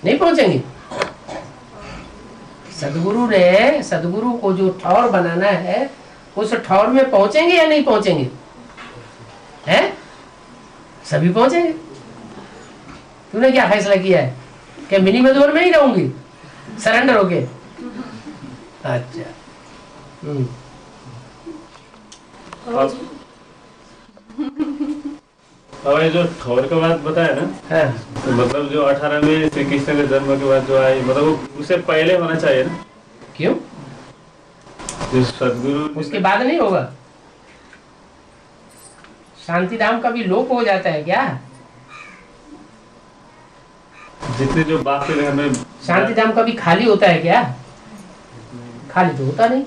नहीं पहुंचेंगे। सदगुरु को जो ठौर बनाना है उस ठौर में पहुंचेंगे या नहीं पहुंचेंगे? हैं? सभी पहुंचेंगे। तूने क्या फैसला किया है कि मिनी मधुबन में ही रहूंगी सरेंडर होके? अच्छा। अब ये जो ठौर का बात बताया ना, हाँ। तो मतलब जो 18वें श्री कृष्ण के जन्म के बाद जो आई, मतलब उससे पहले होना चाहिए ना? क्यों? जो सदगुरु उसके बाद नहीं होगा? शांतिधाम का भी लोप हो जाता है क्या? जितने जो बाप के घर में शांतिधाम कभी खाली होता है क्या? खाली तो होता नहीं।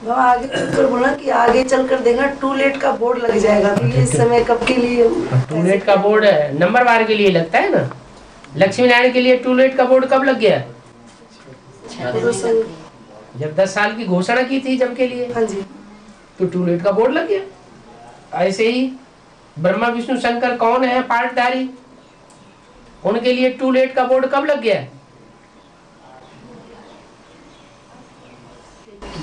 आगे चलकर बोला कि आगे चलकर देगा टू लेट का बोर्ड लग जाएगा, तो ये समय कब के लिए? टू लेट का बोर्ड नंबर वार के लिए लगता है ना। लक्ष्मी नारायण के लिए टू लेट का बोर्ड कब लग गया? जब 10 साल की घोषणा की थी जब के लिए। हाँ जी। तो टू लेट का बोर्ड लग गया। ऐसे ही ब्रह्मा विष्णु शंकर कौन है पार्टधारी, उनके लिए टू लेट का बोर्ड कब लग गया?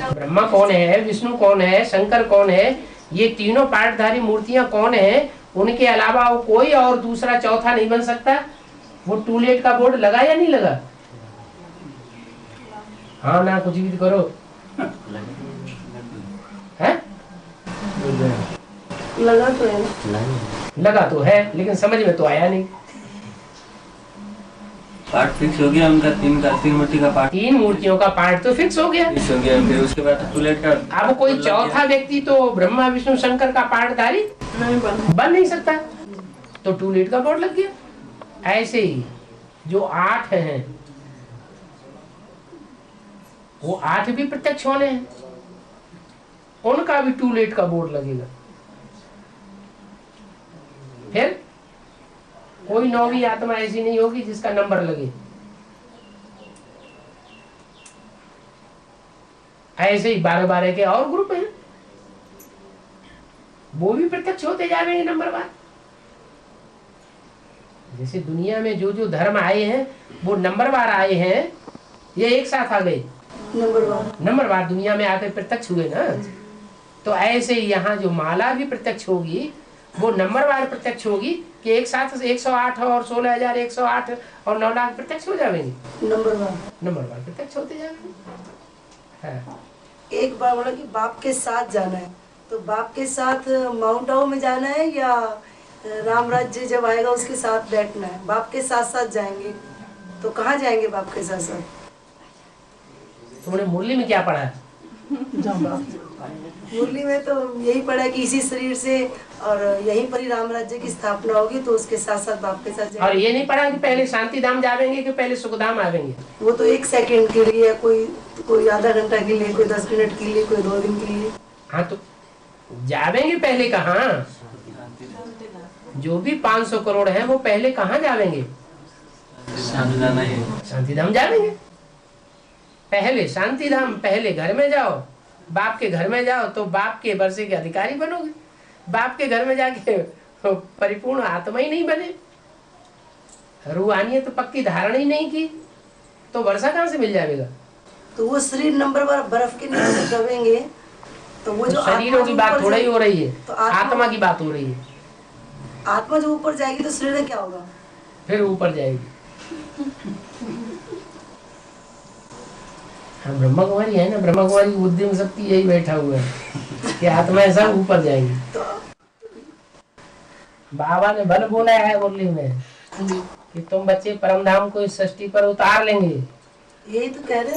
ब्रह्मा कौन है, विष्णु कौन है, शंकर कौन है, ये तीनों पार्टधारी मूर्तियां कौन है, उनके अलावा वो कोई और दूसरा चौथा नहीं बन सकता। वो टू लेट का बोर्ड लगा या नहीं लगा? हाँ ना, कुछ भी करो। है? लगा तो है, लगा तो है, लेकिन समझ में तो आया नहीं। पार्ट फिक्स हो गया उनका, तीन मूर्ति का पार्ट, 3 मूर्तियों का पार्ट तो फिक्स हो गया। फिक्स हो गया। फिर उसके बाद टू लेट का अब कोई चौथा व्यक्ति तो ब्रह्मा विष्णु शंकर का पार्टधारी बन नहीं सकता, तो टू लेट का बोर्ड लग गया। ऐसे ही जो 8 हैं वो 8 भी प्रत्यक्ष होने हैं, उनका भी टू लेट का बोर्ड लगेगा। फिर कोई 9वीं आत्मा ऐसी नहीं होगी जिसका नंबर लगे। ऐसे ही 12 के और ग्रुप हैं, वो भी प्रत्यक्ष होते जाएंगे नंबरवार। जैसे दुनिया में जो जो धर्म आए हैं वो नंबरवार आए हैं, ये एक साथ आ गए नंबरवार दुनिया में आकर प्रत्यक्ष हुए ना। तो ऐसे ही यहाँ जो माला भी प्रत्यक्ष होगी वो नंबरवार प्रत्यक्ष होगी कि एक साथ 108 और 16,108 और 9 लाख प्रत्यक्ष हो जाएंगे। नंबरवार प्रत्यक्ष होते जाएंगे। हाँ। एक बार बोला कि बाप के साथ जाना है, तो बाप के साथ माउंट आबू में जाना है या राम राज्य जब आएगा उसके साथ बैठना है? बाप के साथ साथ जाएंगे तो कहाँ जाएंगे बाप के साथ साथ? तुमने मुरली में क्या पढ़ा है? मुरली में तो यही पढ़ा है कि इसी शरीर से और यहीं पर ही राम राज्य की स्थापना होगी, तो उसके साथ साथ बाप के साथ जाएंगे। और ये नहीं पढ़ा कि पहले शांतिधाम जाएंगे कि पहले सुखधाम आवेंगे? वो तो 1 सेकंड के लिए, कोई आधा घंटा के लिए, कोई 10 मिनट के लिए, कोई 2 दिन के लिए। हाँ, तो जावेंगे पहले कहाँ? जो भी 500 करोड़ हैं वो पहले कहाँ जावेंगे? शांतिधाम जावेंगे पहले। शांतिधाम पहले घर में जाओ, बाप के घर में जाओ तो बाप के वर्षे के अधिकारी बनोगे। बाप के घर में जाके परिपूर्ण आत्मा ही नहीं बने, रूहानियत पक्की धारण ही नहीं की, तो वर्षा कहाँ से मिल जाएगा? तो वो शरीर नंबर बर्फ के नीचे दबेंगे, तो वो जो शरीरों की बात थोड़ा ही हो रही है, तो आत्मा की बात हो रही है। आत्मा जो ऊपर जाएगी तो शरीर में क्या होगा? फिर ऊपर जाएगी। हम ब्रह्मा कुमारी है ना, ब्रह्मा कुमारी की बुद्धि में शक्ति यही बैठा हुआ है कि आत्मा ऐसा ऊपर जाएगी। बाबा ने भल बोला है मुरली में कि तुम बच्चे परम धाम को इस सृष्टि पर उतार लेंगे। यही तो कह रहे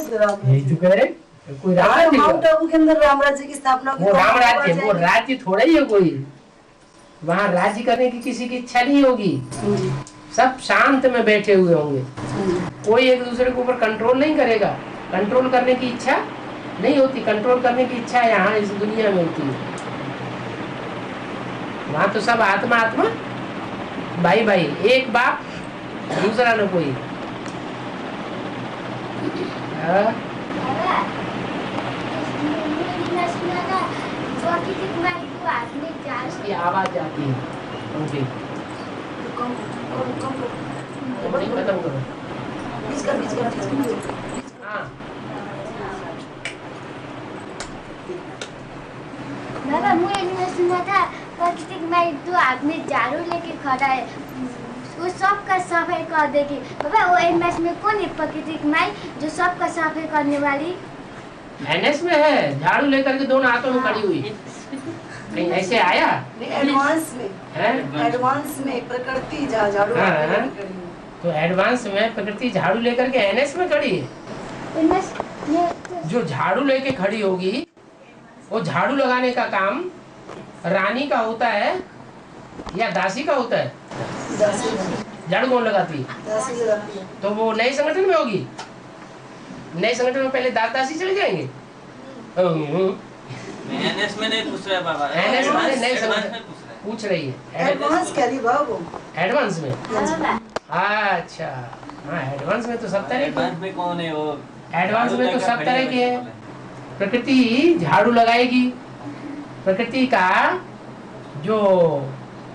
हैं। कोई राज्य माउंट आबू के अंदर राम राज्य की स्थापना, वो राम राज्य, वो राज्य थोड़ा ही है कोई। वहाँ राज्य करने की किसी की इच्छा नहीं होगी, सब शांत में बैठे हुए होंगे। कोई एक दूसरे के ऊपर कंट्रोल नहीं करेगा, कंट्रोल करने की इच्छा नहीं होती। कंट्रोल करने की इच्छा यहाँ इस दुनिया में होती है। वहाँ तो सब आत्मा आत्मा, भाई भाई, एक बाप दूसरा न कोई। आवाज आती है। नहीं खत्म करो। हाँ बाबा मुझे सुना था प्राकृतिक माई जो आदमी झाड़ू लेके खड़ा है वो सबका सफाई कर देगी। बाबा वो एमएस में कौन है प्राकृतिक माई जो सबका सफाई करने वाली? एनएस में है, झाड़ू लेकर के दोनों हाथों में खड़ी हुई। कहीं ऐसे आया एडवांस में है? एडवांस में प्रकृति झाड़ू हाँ, तो एडवांस में प्रकृति झाड़ू लेकर के एनएस में खड़ी है। एमएस में जो झाड़ू लेके खड़ी होगी वो झाड़ू लगाने का काम रानी का होता है या दासी का होता है? झाड़ू कौन लगाती है? तो वो नए संगठन में होगी। नए संगठन में पहले दासी चले जाएंगे। एनएस में नहीं पूछ रहे बाबा, एनएस में नए एडवांस संगठन में पूछ रहे। पूछ रही है। एडवांस क्या दी बाबू? एडवांस में? बाबा अच्छा हाँ, एडवांस में तो सब तरह एडवांस के, में कौन है वो? एडवांस में तो सब तरह के है। प्रकृति झाड़ू लगाएगी। प्रकृति का जो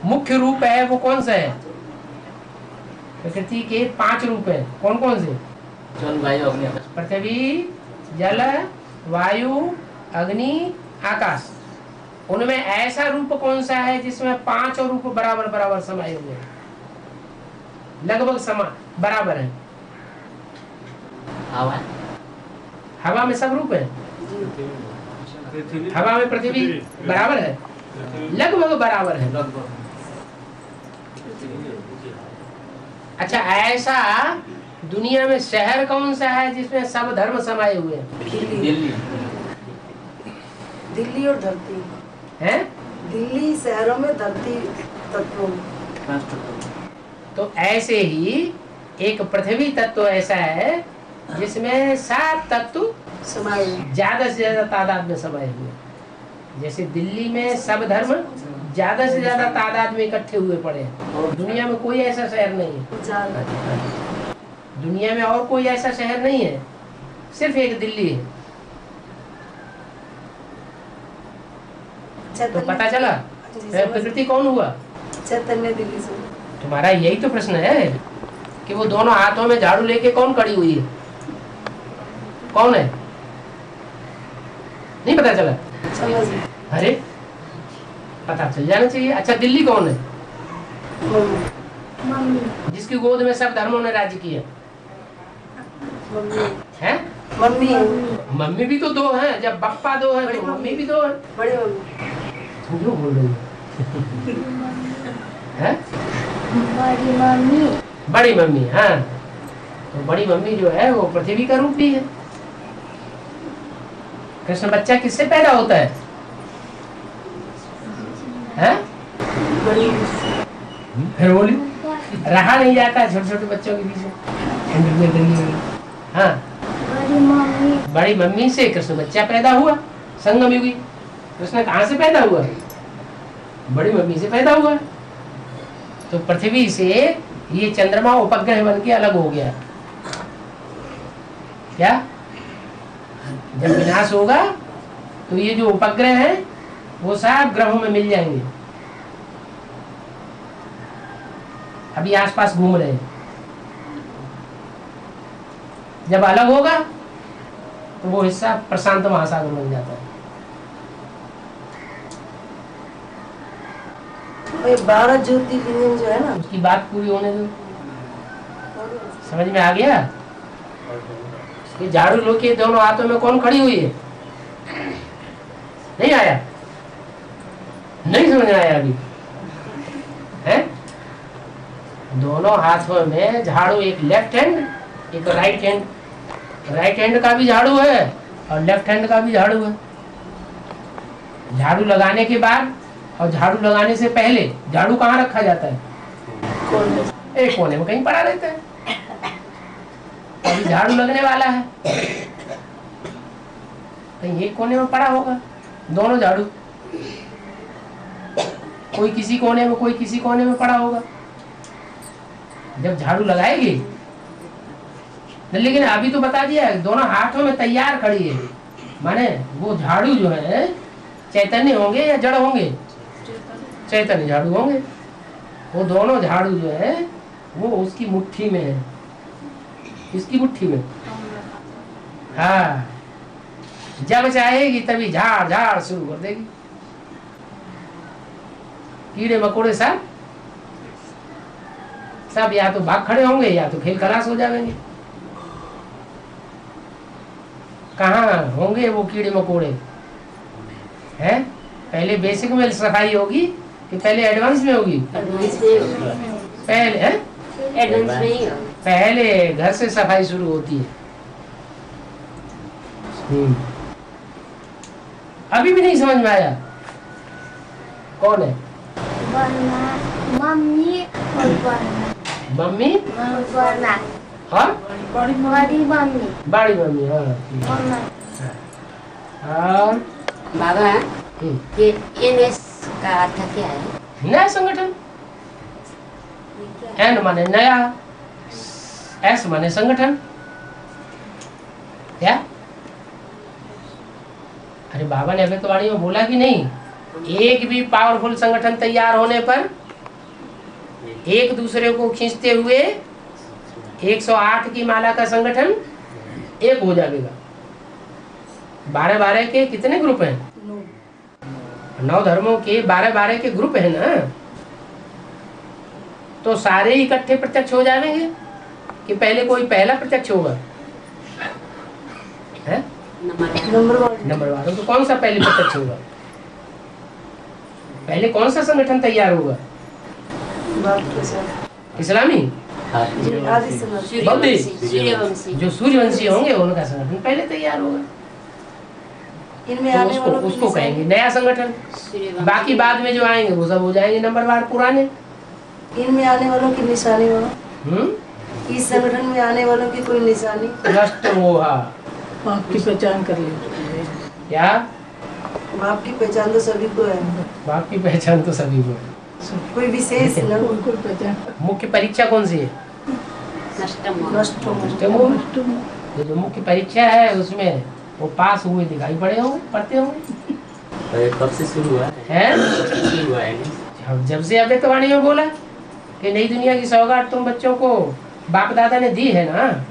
मुख्य रूप है वो कौन सा है? प्रकृति के 5 रूप है। कौन कौन से? जल वायु अग्नि आकाश। पृथ्वी, जल, वायु, अग्नि, आकाश। उनमें ऐसा रूप कौन सा है जिसमें 5 रूप बराबर बराबर समाये हुए हैं, लगभग समान बराबर है? हवा। हवा में सब रूप है। हवा में पृथ्वी बराबर है, लगभग बराबर है। अच्छा, ऐसा दुनिया में शहर कौन सा है जिसमें सब धर्म समाये हुए हैं? दिल्ली। दिल्ली और धरती हैं? दिल्ली शहरों में, धरती तत्वों में। 5 तत्व। तो ऐसे ही एक पृथ्वी तत्व ऐसा है जिसमें 7 तत्व समाये ज्यादा से ज्यादा तादाद में समाये हुए हैं। जैसे दिल्ली में सब धर्म ज्यादा से ज्यादा तादाद में इकट्ठे हुए पड़े हैं। और दुनिया में कोई ऐसा शहर नहीं है। दुनिया में और कोई ऐसा शहर नहीं है, सिर्फ एक दिल्ली है। तो पता चला प्रकृति कौन हुआ? चैतन्य दिल्ली से। तुम्हारा यही तो प्रश्न है कि वो दोनों हाथों में झाड़ू लेके कौन खड़ी हुई है? कौन है? नहीं पता चला? समझ गए। अरे पता चल जाना चाहिए। अच्छा, दिल्ली कौन है? मम्मी जिसकी गोद में सब धर्मों ने राज्य किया मम्मी है? मम्मी मम्मी भी तो 2 हैं। जब बप्पा 2 है तो मम्मी भी 2 है। बड़ी मम्मी तुम क्यों बोल रही है? बड़ी मम्मी बड़ी मम्मी, हाँ। तो बड़ी मम्मी जो है वो पृथ्वी का रूप भी है। कृष्ण बच्चा किससे पैदा होता है? हैं? बड़ी फिर बोली, रहा नहीं जाता छोटे छोटे बच्चों के बीच में। हाँ, बड़ी मम्मी बड़ी मम्मी से कृष्ण बच्चा पैदा हुआ। संगम युगी कृष्ण कहाँ से पैदा हुआ? बड़ी मम्मी से पैदा हुआ। तो पृथ्वी से ये चंद्रमा उपग्रह बन के अलग हो गया। क्या? जब विनाश होगा तो ये जो उपग्रह है वो सब ग्रहों में मिल जाएंगे। अभी आसपास घूम रहे हैं। जब अलग होगा तो वो हिस्सा प्रशांत महासागर बन जाता है। वही 12 ज्योतिर्लिंग जो है ना, उसकी बात पूरी होने दो। समझ में आ गया? ये झाड़ू लो के दोनों हाथों में कौन खड़ी हुई है? नहीं आया? नहीं समझ में आया अभी? है? दोनों हाथों में झाड़ू, एक लेफ्ट हैंड एक राइट हैंड। राइट हैंड का भी झाड़ू है और लेफ्ट हैंड का भी झाड़ू है। झाड़ू लगाने के बाद और झाड़ू लगाने से पहले झाड़ू कहाँ रखा जाता है? एक कोने में कहीं पड़ा रहता है। अभी झाड़ू लगने वाला है, कहीं एक कोने में पड़ा होगा। दोनों झाड़ू कोई किसी कोने में कोई किसी कोने में पड़ा होगा। जब झाड़ू लगाएगी, लेकिन अभी तो बता दिया है दोनों हाथों में तैयार खड़ी है, माने वो झाड़ू जो है चैतन्य होंगे या जड़ होंगे? चैतन्य झाड़ू होंगे। वो दोनों झाड़ू जो है वो उसकी मुट्ठी में है, इसकी मुट्ठी में। हाँ, जब चाहेगी तभी झाड़ झाड़ शुरू कर देगी। कीड़े मकोड़े सब या तो भाग खड़े होंगे या तो खेल खलास हो जाएंगे। कहाँ होंगे वो कीड़े मकोड़े? हैं? पहले बेसिक में सफाई होगी कि पहले एडवांस में होगी? पहले है एडवांस में ही हो। पहले घर से सफाई शुरू होती है। अभी भी नहीं समझ में आया कौन है? मम्मी और बर्मा। मम्मी और बर्मा। हाँ, बड़ी मम्मी। बड़ी मम्मी। हाँ, और बाबा ये एनएस का अर्थ क्या है? नया संगठन। एन माने नया, एस माने संगठन। क्या? अरे बाबा ने अभितवाणी में बोला कि नहीं, एक भी पावरफुल संगठन तैयार होने पर एक दूसरे को खींचते हुए 108 की माला का संगठन एक हो जाएगा। 12 के कितने ग्रुप हैं? 9 धर्मों के 12 के ग्रुप है ना, तो सारे इकट्ठे प्रत्यक्ष हो जाएंगे कि पहले कोई पहला प्रत्यक्ष होगा? है नंबर वालों तो कौन सा पहले प्रत्यक्ष होगा? पहले कौन सा संगठन तैयार होगा? इस्लामी, सूर्यवंशी। जो सूर्यवंशी होंगे उनका संगठन पहले तैयार होगा। इनमें तो आने वालों उसको कहेंगे नया संगठन। बाकी बाद में जो आएंगे वो सब हो जाएंगे नंबरवार पुराने। इनमें आने वालों की निशानी हो, इस संगठन में आने वालों की कोई निशानी? नष्ट होगा। बाप की पहचान कर ली। क्या? बाप की पहचान तो सभी को है। बाप की पहचान तो सभी को है। कोई विशेष न कोई पहचान। मुख्य परीक्षा कौन सी है? नष्टोम। ये जो मुख्य परीक्षा है उसमें वो पास हुए दिखाई पड़े होंगे, पढ़ते होंगे। कब से शुरू हुआ है? शुरू हुआ है जब से अभितवाणी में बोला कि नई दुनिया की सौगात तुम बच्चों को बाप दादा ने दी है ना,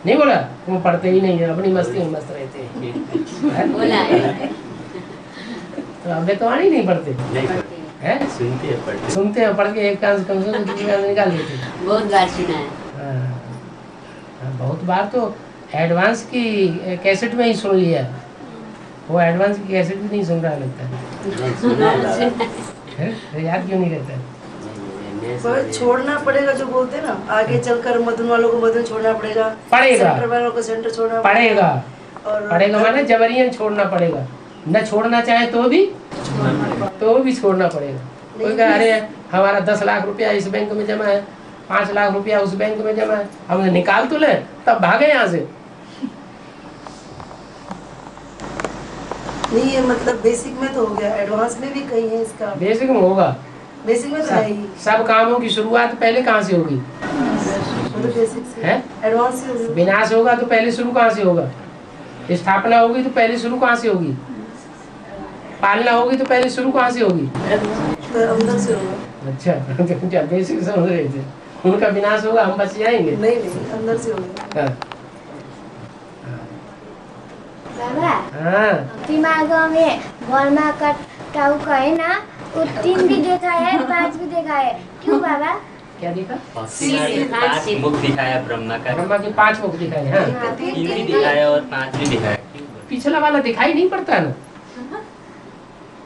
नहीं बोला? वो पढ़ते ही नहीं है, अपनी मस्ती में मस्त रहते हैं। बोला है। तो अभितवाणी नहीं पढ़ते हैं? सुनते हैं, पढ़ के एक कान से कम से कम दूसरे कान से निकाल देते हैं। बहुत बार सुना है। हाँ, बहुत बार तो एडवांस की कैसेट में ही सुन लिया। वो एडवांस की कैसेट भी नहीं सुन रहा लगता है। याद क्यों नहीं रहता है? छोड़ना पड़ेगा जो बोलते हैं ना, आगे चलकर मधुन वालों को मधुन छोड़ना पड़ेगा, सेंटर वालों को सेंटर छोड़ना पड़ेगा। और पड़ेगा माने जबरियन छोड़ना पड़ेगा। न छोड़ना चाहे तो भी छोड़ना पड़ेगा। कोई कहे अरे हमारा 10 लाख रुपया इस बैंक में जमा है, 5 लाख रुपया उस बैंक में जमा है, हमने निकाल तो ले, तब भागे यहाँ से। नहीं, ये मतलब बेसिक में तो हो गया, एडवांस में भी कहीं है इसका? बेसिक में होगा। बेसिक में तो है ही। सब कामों की शुरुआत पहले कहाँ से होगी? बेसिक से है? एडवांस से होगी। विनाश होगा तो पहले शुरू कहाँ से होगा? स्थापना होगी तो पहले शुरू कहाँ से होगी? पालना होगी तो पहले शुरू कहाँ से होगी? तो अंदर से होगा। अच्छा, बेसिक समझ रहे थे। उनका विनाश होगा, हम बच जाएंगे। नहीं, अंदर से होगा। बाबा, हाँ, दिमाग में बर्मा कटाऊ का है ना, वो 3 भी देखा है, 5 भी देखा है। क्यों बाबा? क्या देखा? 5 मुख दिखाया ब्रह्मा का, ब्रह्मा के 5 मुख दिखाए। हाँ, 3 भी दिखाया और 5 भी दिखाया। पिछला वाला दिखाई नहीं पड़ता ना।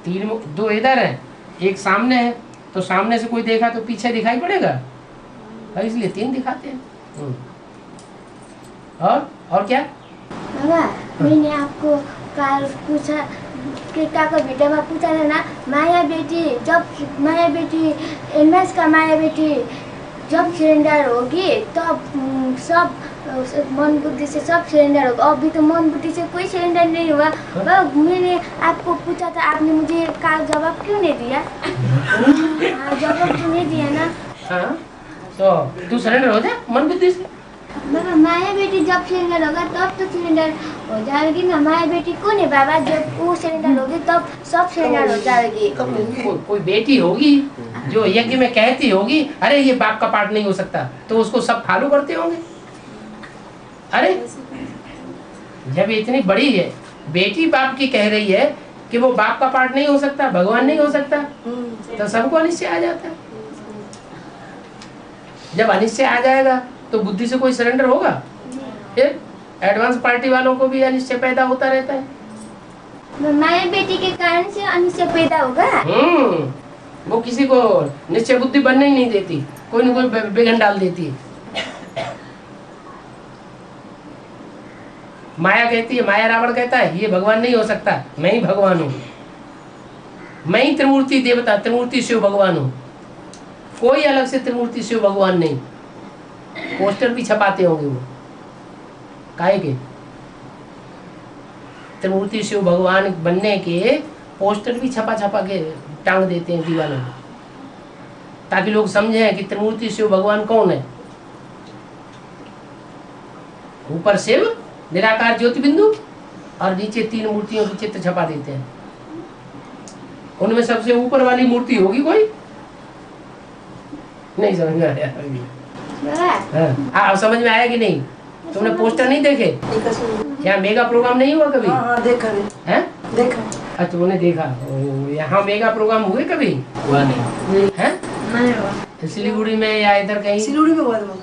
3 मुख, 2 इधर है, एक सामने है, तो सामने से कोई देखा तो पीछे दिखाई पड़ेगा, इसलिए 3 दिखाते हैं। और क्या? बाबा, मैंने आपको कल पूछा कि काका बेटा में पूछा था ना, माया बेटी एमएस का माया बेटी जब सरेंडर होगी तब सब मन बुद्धि से सब सरेंडर होगा। अभी तो मन बुद्धि से कोई सरेंडर नहीं हुआ। बाबा, मैंने आपको पूछा था, आपने मुझे कल जवाब क्यों नहीं दिया? जवाब क्यों नहीं दिया ना? हाँ, तो तू सरेंडर हो जा मन बुद्धि से। बाबा, माया बेटी जब सिलेंडर होगा तब तो सिलेंडर हो जाएगी ना। माया बेटी कौन है बाबा? जब वो सिलेंडर होगी तब सब सिलेंडर हो जाएगी। कोई बेटी होगी जो यज्ञ में कहती होगी अरे ये बाप का पाठ नहीं हो सकता, तो उसको सब फॉलो करते होंगे। अरे जब इतनी बड़ी है बेटी बाप की कह रही है कि वो बाप का पाठ नहीं हो सकता, भगवान नहीं हो सकता, तो सबको अनिश्चय आ जाता है। जब अनिश्चय आ जाएगा तो बुद्धि से कोई सरेंडर होगा? फिर एडवांस पार्टी वालों को भी अनिश्चय पैदा होता रहता है। माया बेटी के कारण से अनिश्चय पैदा होगा। वो किसी को निश्चय बुद्धि बनने ही नहीं देती, कोई न कोई विघ्न डाल देती है। माया कहती है, माया रावण कहता है ये भगवान नहीं हो सकता, मैं ही भगवान हूँ, मैं ही त्रिमूर्ति देवता, त्रिमूर्ति शिव भगवान हूँ, कोई अलग से त्रिमूर्ति शिव भगवान नहीं। पोस्टर भी छपाते होंगे वो, काहे के? त्रिमूर्ति शिव भगवान बनने के पोस्टर भी छपा छपा के टांग देते हैं दीवारों में, ताकि लोग समझें कि त्रिमूर्ति शिव भगवान कौन है। ऊपर शिव निराकार ज्योति बिंदु और नीचे 3 मूर्तियों की चित्र छपा देते हैं। उनमें सबसे ऊपर वाली मूर्ति होगी कोई? नहीं समझ में आया? हाँ, समझ में आया कि नहीं? तुमने पोस्टर नहीं देखे क्या? मेगा प्रोग्राम नहीं हुआ कभी? हाँ, देखा है, देखा। अच्छा तुमने देखा? यहाँ मेगा प्रोग्राम हुए कभी? हुआ नहीं है? सिलीगुड़ी में या इधर कहीं? सिलीगुड़ी में हुआ था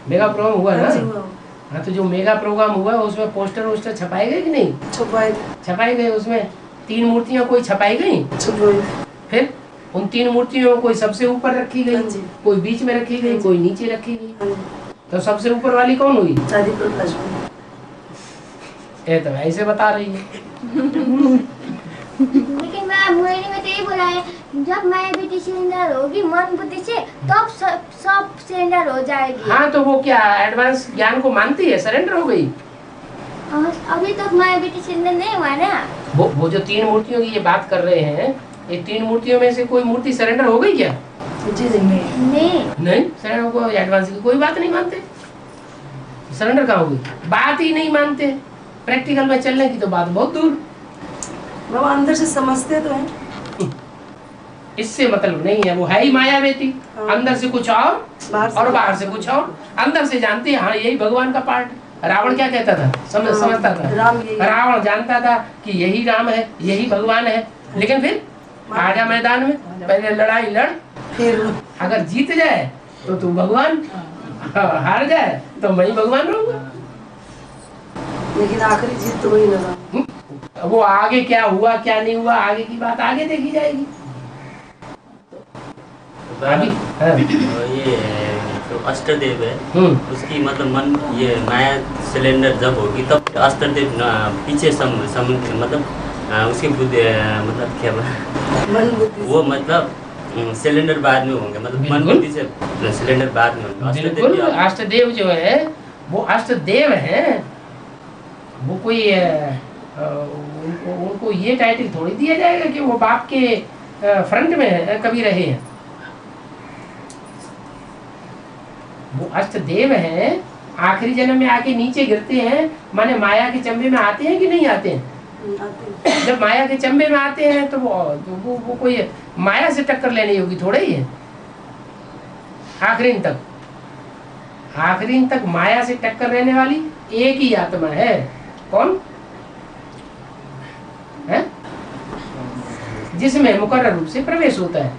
मेगा प्रोग्राम हुआ ना? हुआ। हाँ, तो जो मेगा प्रोग्राम हुआ उसमें पोस्टर वोस्टर छपाए गए कि नहीं? छपाए गए। उसमें 3 मूर्तियाँ कोई छपाई गई, फिर उन 3 मूर्तियों कोई सबसे ऊपर रखी गई, कोई बीच में रखी गई, कोई नीचे रखी गई। तो सबसे ऊपर वाली कौन हुई? ये तो ऐसे बता रही है। लेकिन मैं मुरली में तो ये बोला है, जब माया बेटी सिलेंडर होगी मन बुद्धि से, तब सब सिलेंडर हो जाएगी। हाँ, तो वो क्या एडवांस ज्ञान को मानती है, सरेंडर हो गई? अभी तक माया बेटी सिलेंडर नहीं हुआ ना। वो जो 3 मूर्तियों की ये बात कर रहे हैं, ये 3 मूर्तियों में से कोई मूर्ति सरेंडर हो गई क्या? नहीं, सरेंडर को एडवांस की कोई बात नहीं मानते। सरेंडर कहाँ हुई? बात ही नहीं मानते। प्रैक्टिकल में चलने की तो बात बहुत दूर। बाबा अंदर से समझते तो हैं, इससे मतलब नहीं है, वो है ही माया बेटी। अंदर से कुछ और बाहर से कुछ और। अंदर से जानती है हाँ यही भगवान का पार्ट। रावण क्या कहता था? समझता था। रावण जानता था कि यही राम है, यही भगवान है, लेकिन फिर आजा मैदान में, पहले लड़ाई लड़, फिर अगर जीत जाए तो तू भगवान, हार जाए तो मैं ही भगवान रहूंगा। लेकिन आखिरी जीत तो वही लगा। वो आगे क्या हुआ क्या नहीं हुआ, आगे की बात आगे देखी जाएगी। अभी ये तो अष्टदेव है, उसकी मतलब मन ये माया सिलेंडर जब होगी तब अष्टदेव पीछे मतलब उसकी बुद्धि मतलब क्या वो मतलब सिलेंडर बाद में होंगे, मतलब मन बुद्धि से सिलेंडर बाद में होंगे। बिल्कुल, अष्टदेव जो है वो अष्टदेव है। वो कोई उनको ये टाइटल थोड़ी दिया जाएगा कि वो बाप के फ्रंट में कभी रहे हैं। वो अष्टदेव हैं, आखिरी जन्म में आके नीचे गिरते हैं, माने माया के चंबे में आते हैं कि नहीं आते हैं? जब माया के चंबे में आते हैं तो वो कोई माया से टक्कर लेनी होगी थोड़ा ही है। आखिरी तक माया से टक्कर लेने वाली एक ही आत्मा है। कौन है? जिसमें मुकर्रर रूप से प्रवेश होता है।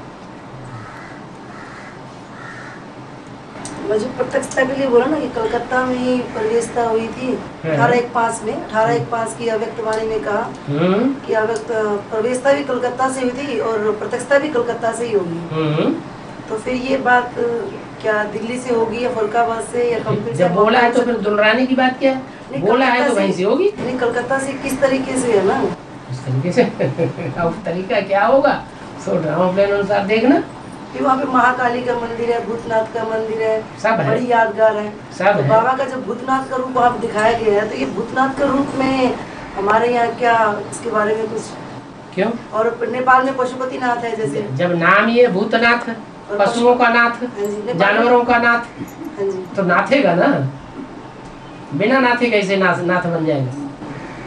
मुझे प्रत्यक्षता के लिए बोला ना कि कलकत्ता में ही प्रवेशता हुई थी 1815 में। 1815 की अव्यक्त वाणी में कहा कि अव्यक्त प्रवेशता भी कलकत्ता से हुई थी और प्रत्यक्षता भी कलकत्ता से ही होगी। तो फिर ये बात क्या दिल्ली से होगी या फरुखाबाद से या कंपनी से? जब बोला है तो फिर दुलरानी की बात क्या है? बोला है तो वहीं से होगी। नहीं, कलकत्ता से किस तरीके से है ना? इस तरीके से अब तरीका क्या होगा सो ड्रामा प्लान अनुसार देखना। कि वहाँ पे महाकाली का मंदिर है, भूतनाथ का मंदिर है, सब है, बड़ी यादगार है। सब तो है। बाबा का जब भूतनाथ का रूप वहाँ पे दिखाया गया है, तो ये भूतनाथ का रूप में हमारे यहाँ क्या इसके बारे में कुछ? क्यों? और नेपाल में पशुपति नाथ है जैसे। जब नाम ही है भूतनाथ, पशुओं का नाथ, जानवरों का नाथ, तो नाथेगा ना। बिना नाथे कैसे नाथ बन जाएगा?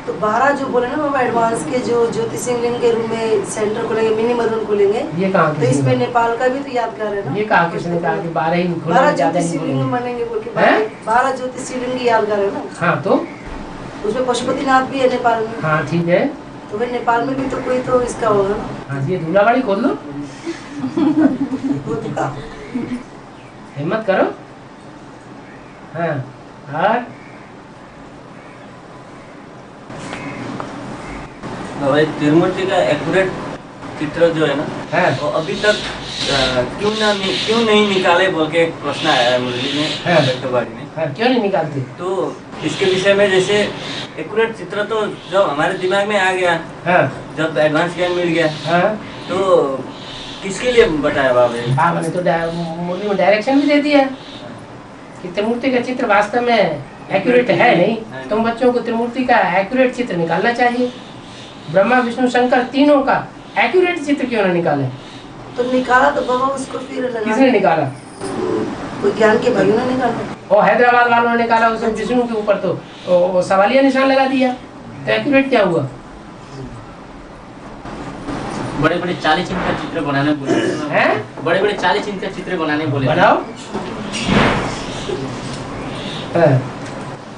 तो 12 जो बोले ना बाबा एडवांस के जो ज्योतिषिंग लिंग के रूम में सेंटर खोलेंगे, मिनी मधुबन खोलेंगे, ये कहाँ तो इसमें नेपाल का भी तो यादगार है ना। ये कहा किसने कहा कि 12 ही 12 ज्योतिषिंग लिंग बनेंगे बोल के, 12 ज्योतिषिंग लिंग यादगार है ना। हाँ तो उसमें पशुपतिनाथ भी है नेपाल में। हाँ ठीक है, तो फिर नेपाल में भी तो कोई तो इसका होगा ना। हाँ ये धूलाबाड़ी खोल लो, बुद्ध का। हिम्मत करो। हाँ और भाई तिरुमूर्ति का एक्यूरेट चित्र जो है ना, हाँ। वो अभी तक क्यों नहीं निकाले बोल के एक प्रश्न आया है मुरली में, हाँ। व्यक्तवादी में। हाँ, क्यों नहीं निकालते? तो इसके विषय में जैसे एक्यूरेट चित्र तो जब हमारे दिमाग में आ गया, हाँ जब एडवांस ज्ञान मिल गया, हाँ तो किसके लिए बताया बाबा? बाबा ने तो मुरली में डायरेक्शन भी दे दिया कि त्रिमूर्ति का चित्र वास्तव में एक्यूरेट है नहीं, तुम बच्चों को त्रिमूर्ति का एक्यूरेट चित्र निकालना चाहिए। ब्रह्मा विष्णु शंकर तीनों का एक्यूरेट चित्र क्यों ना निकाले? तो निकाला तो बाबा उसको फिर लगा। किसने निकाला? कोई ज्ञान के भाइयों ने निकाला। और हैदराबाद वालों ने निकाला, उसने विष्णु के ऊपर तो सवालिया निशान लगा दिया, तो एक्यूरेट क्या हुआ? बड़े बड़े 40 इंच का चित्र बनाने बोले हैं, बड़े बड़े 40 इंच का चित्र बनाने बोले, बनाओ।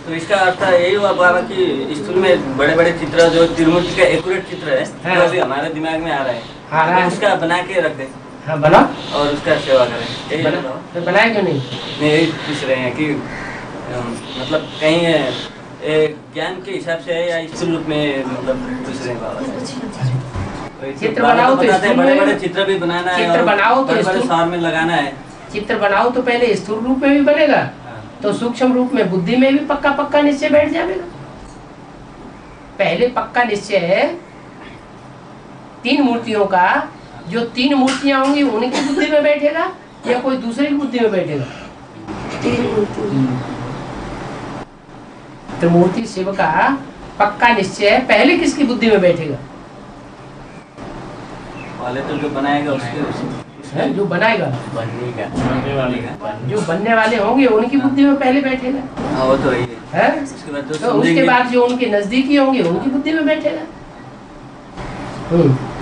तो इसका अर्थ यही हुआ बाबा कि स्थूल में बड़े बड़े चित्र जो तिरुमूर्ति का एक्यूरेट चित्र है, जो अभी हमारे दिमाग में आ रहा है, तो उसका बना के रख दे। हाँ बना, और उसका सेवा करें, यही है। तो बनाए क्यों नहीं? यही पूछ रहे हैं कि मतलब कहीं ज्ञान के हिसाब से है या स्थूल रूप में, मतलब पूछ रहे हैं बाबा। चित्र बनाओ तो बड़े बड़े चित्र भी बनाना है, चित्र बनाओ तो बड़े सार में लगाना है। चित्र बनाओ तो पहले स्थूल रूप में भी बनेगा, तो सूक्ष्म रूप में बुद्धि में भी पक्का निश्चय बैठ जाएगा। पहले पक्का निश्चय है 3 मूर्तियों का, जो 3 मूर्तियां होंगी उनकी बुद्धि में बैठेगा या कोई दूसरे की बुद्धि में बैठेगा? 3 मूर्ति। त्रिमूर्ति शिव का पक्का निश्चय है, पहले किसकी बुद्धि में बैठेगा? पहले तो जो बनाएगा उसके जो बनाएगा, जो बनने वाले होंगे उनकी बुद्धि में पहले बैठेगा। हाँ वो तो है। तो उसके बाद जो उनके नजदीकी होंगे उनकी बुद्धि में बैठेगा। तो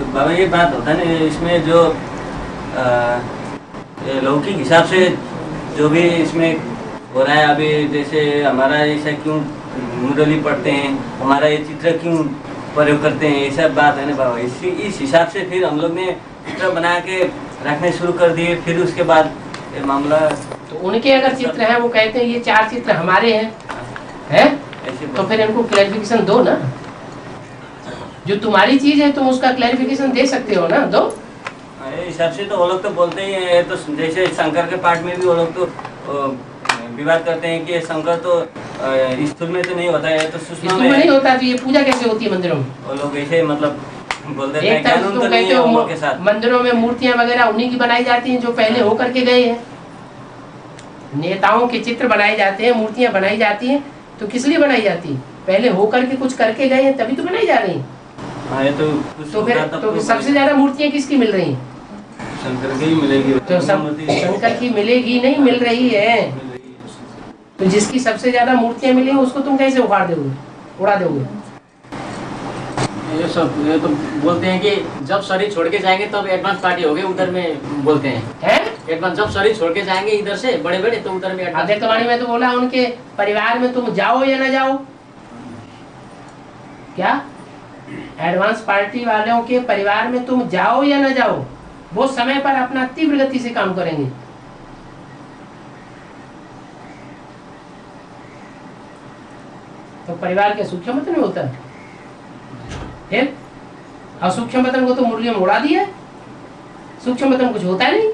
बाबा ये बात होता है ना, इसमें जो लौकिक हिसाब से जो भी इसमें हो रहा है अभी, जैसे हमारा ऐसा क्यों मुरली पढ़ते हैं, हमारा ये चित्र क्यों प्रयोग करते हैं, ये सब बात है ना बाबा। इस हिसाब से फिर हम लोग ने चित्र बना के रखने शुरू कर दिए, फिर उसके बाद ये मामला। तो उनके अगर चित्र हैं, वो कहते हैं ये 4 चित्र हमारे हैं, तो फिर इनको क्लैरिफिकेशन दो ना। जो तुम्हारी चीज है तुम उसका क्लैरिफिकेशन दे सकते हो ना, दो। हिसाब से तो वो लोग तो बोलते ही है, तो जैसे शंकर के पाठ में भी वो लोग तो विवाद करते हैं कि शंकर तो स्थूल में तो नहीं होता है, तो सूक्ष्म में नहीं होता, तो ये पूजा कैसे होती है मंदिरों में? वो लोग ऐसे मतलब बोलते हैं। एक तरफ तुम कहते हो मंदिरों में मूर्तियां वगैरह उन्हीं की बनाई जाती हैं जो पहले होकर के गए हैं, नेताओं के चित्र बनाए जाते हैं, मूर्तियां बनाई जाती हैं, तो किस लिए बनाई जाती है? पहले होकर के कुछ करके गए हैं तभी तो बनाई जा रही है। तो फिर तो सबसे ज्यादा मूर्तियां किसकी मिल रही हैं? शंकर की मिलेगी। तो शंकर की मिलेगी नहीं, मिल रही है। तो जिसकी सबसे ज्यादा मूर्तियां मिली उसको तुम कैसे उखाड़ दोगे, उड़ा दोगे? ये तो बोलते हैं कि जब शरीर छोड़ के जाएंगे तब एडवांस पार्टी होगी, उधर में बोलते हैं एडवांस। जब शरीर छोड़ के जाएंगे इधर से बड़े बड़े, तो उधर में आदित्यवाणी में तो बोला उनके परिवार में तुम जाओ या ना जाओ। क्या एडवांस पार्टी वालों के परिवार में तुम जाओ या ना जाओ, वो समय पर अपना तीव्र गति से काम करेंगे। तो परिवार के सूक्ष्म मतन में होता है, फिर असूक्ष्म मतन को तो मुरलियों में उड़ा दिया, सूक्ष्म मतन कुछ होता है नहीं,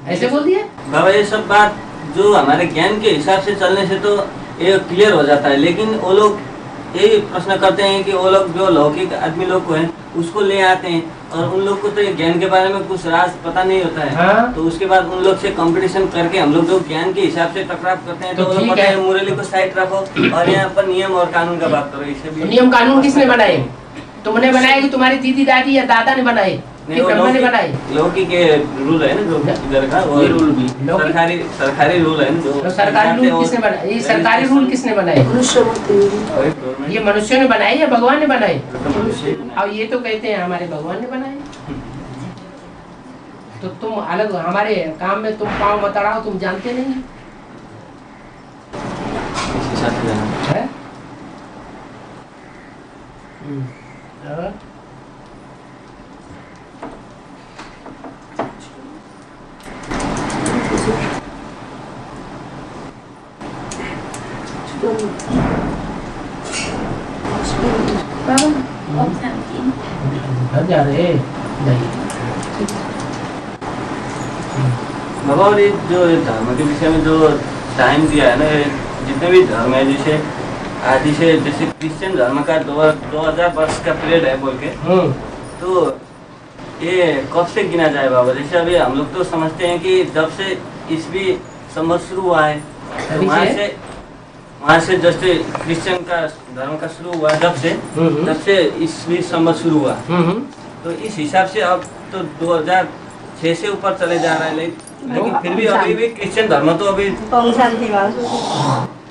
ऐसे बोल दिया। बाबा ये सब बात जो हमारे ज्ञान के हिसाब से चलने से तो ये क्लियर हो जाता है, लेकिन वो लोग यही प्रश्न करते हैं कि वो लोग जो लौकिक आदमी लोग को है उसको ले आते हैं, और उन लोग को तो ये ज्ञान के बारे में कुछ राज पता नहीं होता है। हाँ? तो उसके बाद उन लोग से कंपटीशन करके हम लोग जो ज्ञान के हिसाब से टकराव करते हैं, तो वो लोग कहते हैं मुरली को साइड रखो और यहाँ पर नियम और कानून का बात करो। इसे भी नियम कानून किसने बनाए? तुमने बनाए कि तुम्हारी दीदी दादी या दादा ने बनाए कि ब्रह्मा ने बनाए? लौकिक के रूल है ना जो इधर का, वो रूल भी सरकारी रूल है ना जो। सरकारी रूल किसने बनाए? ये सरकारी रूल किसने बनाए? ये मनुष्यों ने बनाए या भगवान ने बनाए? और ये तो कहते हैं हमारे भगवान ने बनाए। तो तुम अलग हमारे काम में तुम पाँव मत अड़ाओ, तुम जानते नहीं है? और? घर जा रहे नहीं। बाबा, और ये जो धर्म के विषय में जो टाइम दिया है ना, जितने भी धर्म है, जैसे आदि से जैसे क्रिश्चियन धर्म का 2000 वर्ष का पीरियड है बोल के, तो ये कब से गिना जाए बाबा? जैसे अभी हम लोग तो समझते हैं कि जब से ईस्वी संवत शुरू हुआ है, तो वहाँ से जैसे क्रिश्चियन का धर्म का शुरू हुआ जब से ईस्वी संवत शुरू हुआ, तो इस हिसाब से अब तो 2006 से ऊपर चले जा रहा है, लेकिन फिर भी अभी भी क्रिश्चियन धर्म तो अभी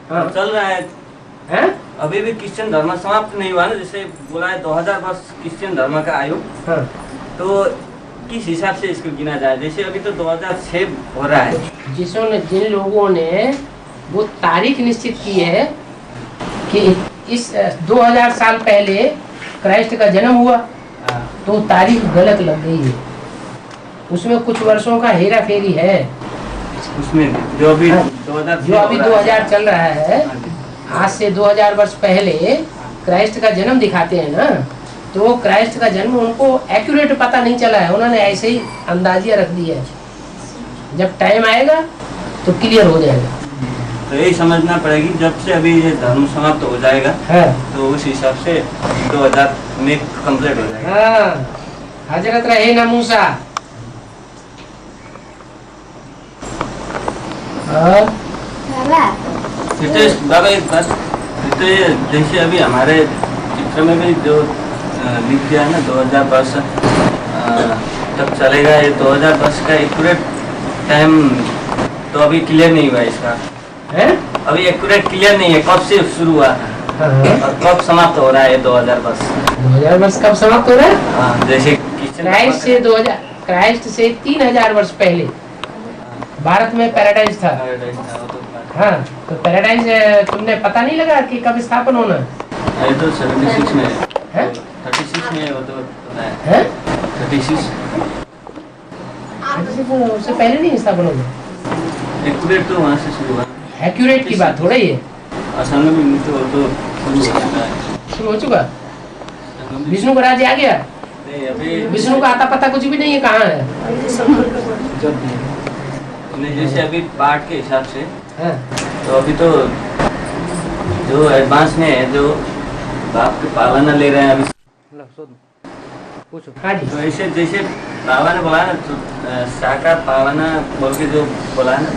चल रहा है। अभी भी क्रिश्चियन धर्म समाप्त नहीं हुआ ना, जैसे बोला है 2000 वर्ष क्रिश्चियन धर्म का आयु। तो किस हिसाब से इसको गिना जाए? जैसे अभी तो 2006 हो रहा है। जिन लोगों ने वो तारीख निश्चित की है कि इस 2000 साल पहले क्राइस्ट का जन्म हुआ, तो तारीख गलत लग गई है। उसमें कुछ वर्षों का हेरा फेरी है। उसमें जो अभी 2000 चल रहा है, आज से 2000 वर्ष पहले क्राइस्ट का जन्म दिखाते हैं ना, तो क्राइस्ट का जन्म उनको एक्यूरेट पता नहीं चला है, उन्होंने ऐसे ही अंदाजिया रख दिया है। जब टाइम आएगा तो क्लियर हो जाएगा। तो यही समझना पड़ेगी, जब से अभी ये धर्म समाप्त हो जाएगा तो उस हिसाब से 2000 में कंप्लीट हो जाएगा। हजरत रहे ना मूसा। बाबा एक बात, तो ये जैसे अभी हमारे चित्र में भी जो लिख दिया है ना 2000 वर्ष तक चलेगा, ये 2000 वर्ष का एक्यूरेट टाइम तो अभी क्लियर नहीं हुआ इसका है? अभी एक्यूरेट क्लियर नहीं है, कब से शुरू हुआ और कब समाप्त हो रहा है 2000 वर्ष? 2000 वर्ष कब समाप्त हो रहा है? जैसे क्राइस्ट से 3000 वर्ष पहले भारत में पैराडाइज था। हाँ, तो पैराडाइज तुमने पता नहीं लगा कि कब स्थापन होना है? ये तो 76 में है, 36 में वो तो है 36 उससे पहले नहीं स्थापन होगा। एक्यूरेट तो वहाँ से शुरू हुआ। एक्यूरेट की बात थोड़ा ही है, असल में तो शुरू हो चुका। विष्णु का राज्य आ गया, विष्णु का आता पता कुछ भी नहीं है, कहाँ है? जैसे अभी पाठ के हिसाब से तो अभी तो जो एडवांस में है, जो बाप के पालना ले रहे हैं अभी, तो ऐसे जैसे बाबा ने बोला ना, तो शाखा पालना बोल के जो बोला ना,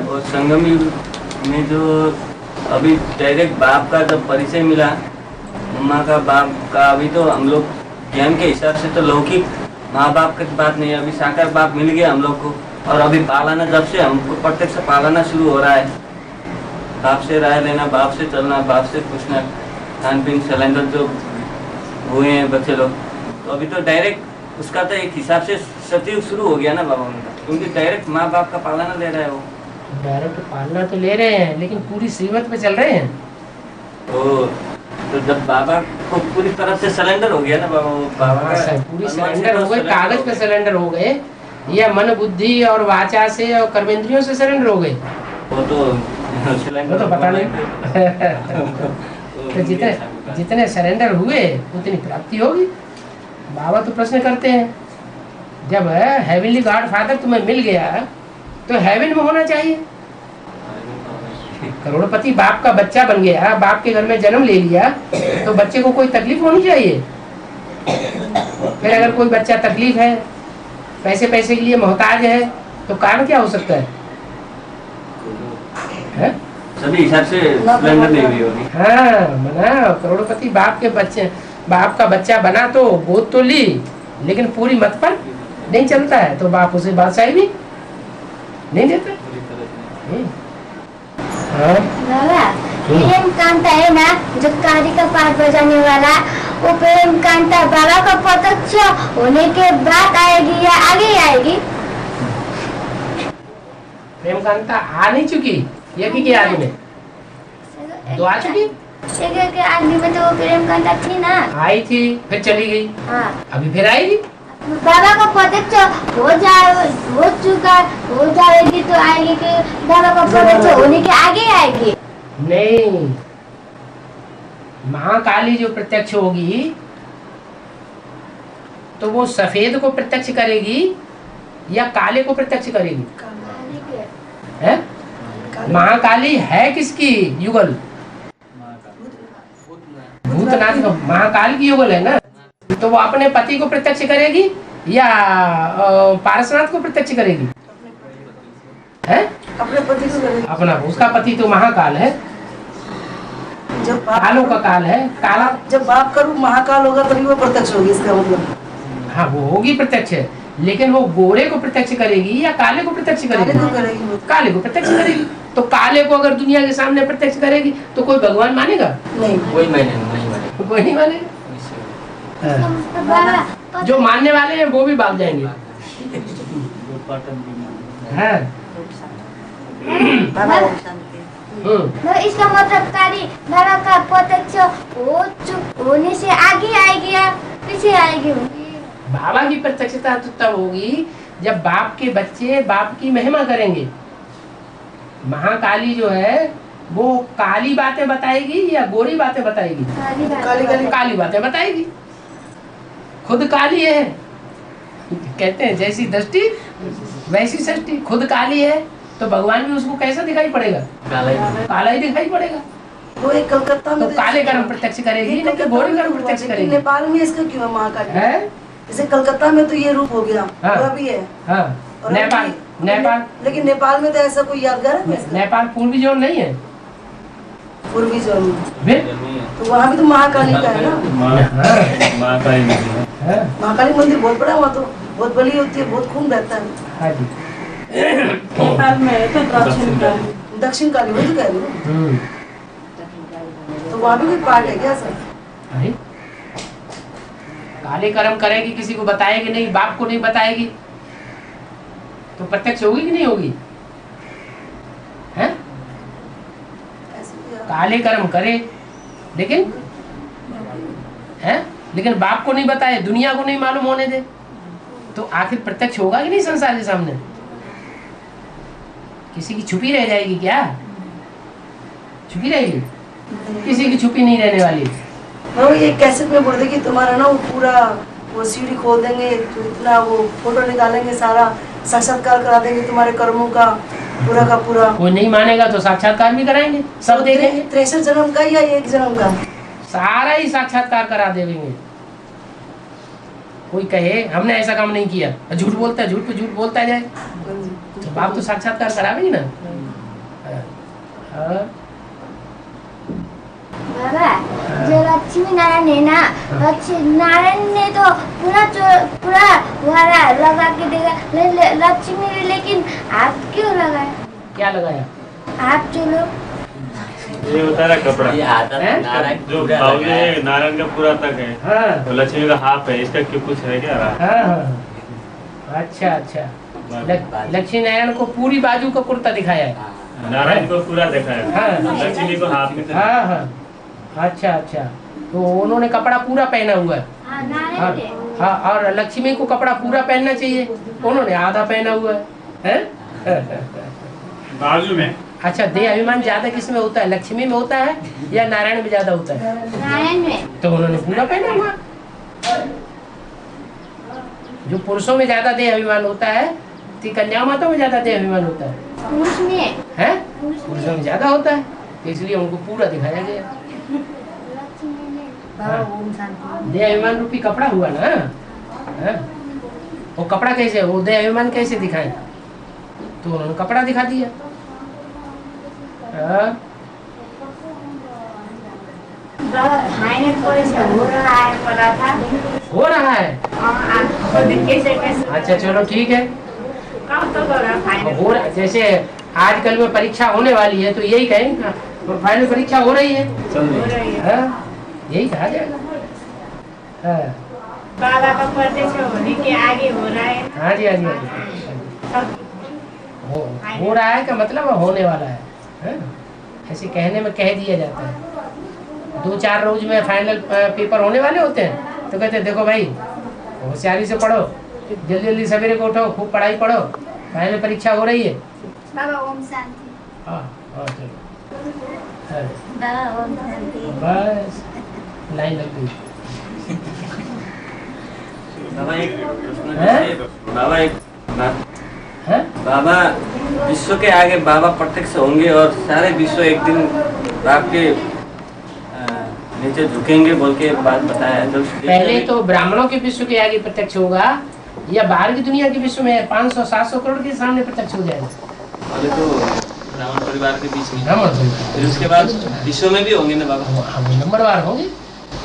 और संगम युग में जो अभी डायरेक्ट बाप का जब परिचय मिला, मम्मा का बाप का, अभी तो हम लोग ज्ञान के हिसाब से तो लौकिक माँ बाप की बात नहीं है, अभी साकार बाप मिल गया हम लोग को। और अभी पालना जब से हमको प्रत्यक्ष पालना शुरू हो रहा है, बाप से राय लेना, बाप से चलना, बाप से पूछना, खान पीन सिलेंडर जो हुए हैं बच्चे लोग, तो अभी तो डायरेक्ट उसका तो एक हिसाब से सतयुग शुरू हो गया ना बाबा उनका, क्योंकि डायरेक्ट माँ बाप का पालना ले रहा है वो। डायरेक्ट पालना तो ले रहे हैं, लेकिन पूरी श्रीमत पे चल रहे हैं। तो जब बाबा को पूरी तरह से सिलेंडर हो गया ना बाबा का पूरी सिलेंडर हो गए, कागज पे सिलेंडर हो गए, या मन बुद्धि और वाचा से और कर्मेंद्रियों से सरेंडर हो गए, वो तो पता नहीं। तो जितने सरेंडर हुए उतनी प्राप्ति होगी। बाबा तो प्रश्न करते हैं, जब हेवनली गॉड फादर तुम्हें मिल गया तो हेवन में होना चाहिए। करोड़पति बाप का बच्चा बन गया, बाप के घर में जन्म ले लिया, तो बच्चे को कोई तकलीफ होनी चाहिए। फिर अगर कोई बच्चा तकलीफ है, पैसे के लिए मोहताज है, तो कारण क्या हो सकता है? सभी हिसाब से सिलेंडर नहीं हुई होगी। हाँ, मना करोड़पति बाप का बच्चा बना तो गोद तो ली, लेकिन पूरी मत पर नहीं चलता है, तो बाप उसे बादशाही भी नहीं देता। दादा, प्रेम का कांता है ना, जो कारी का पाठ बजाने वाला, वो प्रेम कांता बाबा का प्रत्यक्ष होने के बाद आएगी या आगे आएगी? प्रेम कांता आ नहीं चुकी, ये की आदमी में तो आ चुकी। एक आदमी में तो वो प्रेम कांता थी ना, आई थी फिर चली गई, हाँ। अभी फिर आएगी। बाबा का प्रत्यक्ष हो चुका, हो जाएगी तो आएगी कि बाबा का प्रत्यक्ष होने के आगे आएगी? नहीं, महाकाली जो प्रत्यक्ष होगी तो वो सफेद को प्रत्यक्ष करेगी या काले को प्रत्यक्ष करेगी? है? महाकाली है किसकी युगल? भूतनाथ का महाकाल की युगल है ना, तो वो अपने पति को प्रत्यक्ष करेगी या पारसनाथ को प्रत्यक्ष करेगी? है? अपने पति को करेगी। अपना, उसका पति तो महाकाल है, जब कालों का काल है, काला। जब बाप का रूप महाकाल होगा तभी वो प्रत्यक्ष होगी, इसका मतलब। हाँ, वो होगी प्रत्यक्ष, लेकिन वो गोरे को प्रत्यक्ष करेगी या काले को प्रत्यक्ष करेगी? काले को प्रत्यक्ष करेगी। तो काले को अगर दुनिया के सामने प्रत्यक्ष करेगी तो कोई भगवान मानेगा? नहीं, कोई मानेगा, कोई नहीं मानेगा। हाँ। जो मानने वाले हैं वो भी भाग जाएंगे। हाँ। इसका मतलब कारी बाबा का प्रत्यक्ष होने से आगे आएगी या पीछे आएगी? बाबा की प्रत्यक्षता तो तब होगी जब बाप के बच्चे बाप की महिमा करेंगे। महाकाली जो है वो काली बातें बताएगी या गोरी बातें बताएगी? काली बातें बताएगी। खुद काली है, कहते हैं जैसी दृष्टि वैसी सृष्टि। खुद काली है तो भगवान भी उसको कैसा दिखाई पड़ेगा? काला ही दिखाई पड़ेगा। वो एक कलकत्ता में तो काले कर्म प्रत्यक्ष करेगी ना कि गोरे कर्म प्रत्यक्ष करेगी? नेपाल में इसका क्यों महाकाली है? जैसे कलकत्ता में तो ये रूप हो गया, हाँ। भी है। हाँ। नेपाल, लेकिन नेपाल में तो ऐसा कोई यादगार है? नेपाल पूर्वी जोन नहीं है, पूर्वी जोन फिर तो वहाँ भी तो महाकाली का है ना। महाकाली मंदिर है। महाकाली मंदिर बहुत बड़ा, वहाँ तो बहुत बड़ी होती है, बहुत खून रहता है। हाँ जी। नेपाल में है तो दक्षिण काली, दक्षिण काली वही तो कह रही हूँ। तो वहाँ भी कोई पार्ट है क्या सर? अरे काले कर्म करेगी, किसी को बताएगी नहीं, बाप को नहीं बताएगी, तो प्रत्यक्ष होगी कि नहीं होगी? हैं? काले कर्म करे लेकिन लेकिन बाप को नहीं बताए, दुनिया को नहीं मालूम होने दे, तो आखिर प्रत्यक्ष होगा कि नहीं संसार के सामने? किसी की छुपी रह जाएगी क्या? छुपी रहेगी? किसी की छुपी नहीं रहने वाली। वो ये कैसेट में बोल दे कि तुम्हारा ना वो पूरा वो सीढ़ी खोल देंगे, तो इतना वो फोटो निकालेंगे, सारा साक्षात्कार करा देंगे तुम्हारे कर्मों का पूरा का पूरा। कोई नहीं मानेगा तो साक्षात्कार भी कराएंगे, सब देखेंगे। 63 जन्म का या 1 जन्म का? सारा ही साक्षात्कार करा देंगे। कोई कहे हमने ऐसा काम नहीं किया, झूठ बोलता है, झूठ पे झूठ बोलता जाए, तो बाप तो साक्षात्कार करावेगी ना। बाबा, जो लक्ष्मी नारायण है ना, लक्ष्मी नारायण ने तो पूरा वारा लगा के देगा, लक्ष्मी ने लेकिन आप क्यों लगाया? क्या लगाया? आप चलो ये होता है कपड़ा, जो नारायण का पूरा तक है। हाँ। तो लक्ष्मी का हाफ है, इसका क्यों कुछ है क्या? हाँ। अच्छा। लक्ष्मी नारायण को पूरी बाजू का कुर्ता दिखाया है, नारायण को पूरा दिखाया, हाँ। लक्ष्मी को हाफ में। हाँ। अच्छा, तो उन्होंने कपड़ा पूरा पहना हुआ है। हाँ, और लक्ष्मी को कपड़ा पूरा पहनना चाहिए, उन्होंने आधा पहना हुआ है। बाजू में। अच्छा, देह अभिमान ज्यादा किसमें होता है, लक्ष्मी में होता है या नारायण में ज्यादा होता है? नारायण में। तो उन्होंने पूरा पहना हुआ। जो पुरुषों में ज्यादा देह अभिमान होता है, तो कन्या माता में ज्यादा देह अभिमान होता है। पुरुष में है? पुरुषों में ज्यादा होता है, तो इसलिए उनको पूरा दिखाया गया। देह अभिमान रूपी कपड़ा हुआ ना। है? वो कपड़ा कैसे, वो देह अभिमान कैसे दिखाए? तो उन्होंने कपड़ा दिखा दिया। हो रहा है। अच्छा, चलो ठीक है। हो रहा, जैसे आजकल में परीक्षा होने वाली है तो यही कहें और फाइनल परीक्षा हो रही है, चल रही है। हाँ, यही कहा जाएगा। हाँ बाबा का प्रत्यक्ष होने के आगे हो रहा है। हाँ जी, हाँ जी, हाँ जी। हो रहा है का मतलब होने वाला है, हाँ? ऐसे कहने में कह दिया जाता है। 2-4 रोज में फाइनल पेपर होने वाले होते हैं तो कहते हैं देखो भाई होशियारी से पढ़ो, जल्दी जल्दी सवेरे को उठो, खूब पढ़ाई पढ़ो, फाइनल परीक्षा हो रही है। बाबा ओम शांति। हाँ हाँ चलो, हाँ, बाबा ओम शांति। बस लाइन लग गई। बाबा एक प्रश्न हैं? जैसे बाबा एक बात, हाँ? बाबा विश्व के आगे बाबा प्रत्यक्ष होंगे और सारे विश्व एक दिन आपके नीचे झुकेंगे बोल के बात बताया है। जब पहले तो ब्राह्मणों के विश्व के आगे प्रत्यक्ष होगा या बाहर की दुनिया के विश्व में 500-700 करोड़ के सामने प्रत्यक्ष हो जाएगा। पहले तो ब्राह्मण परिवार के बीच में, ब्राह्मण फिर उसके बाद विश्व में भी होंगे ना बाबा। हम नंबरवार होंगे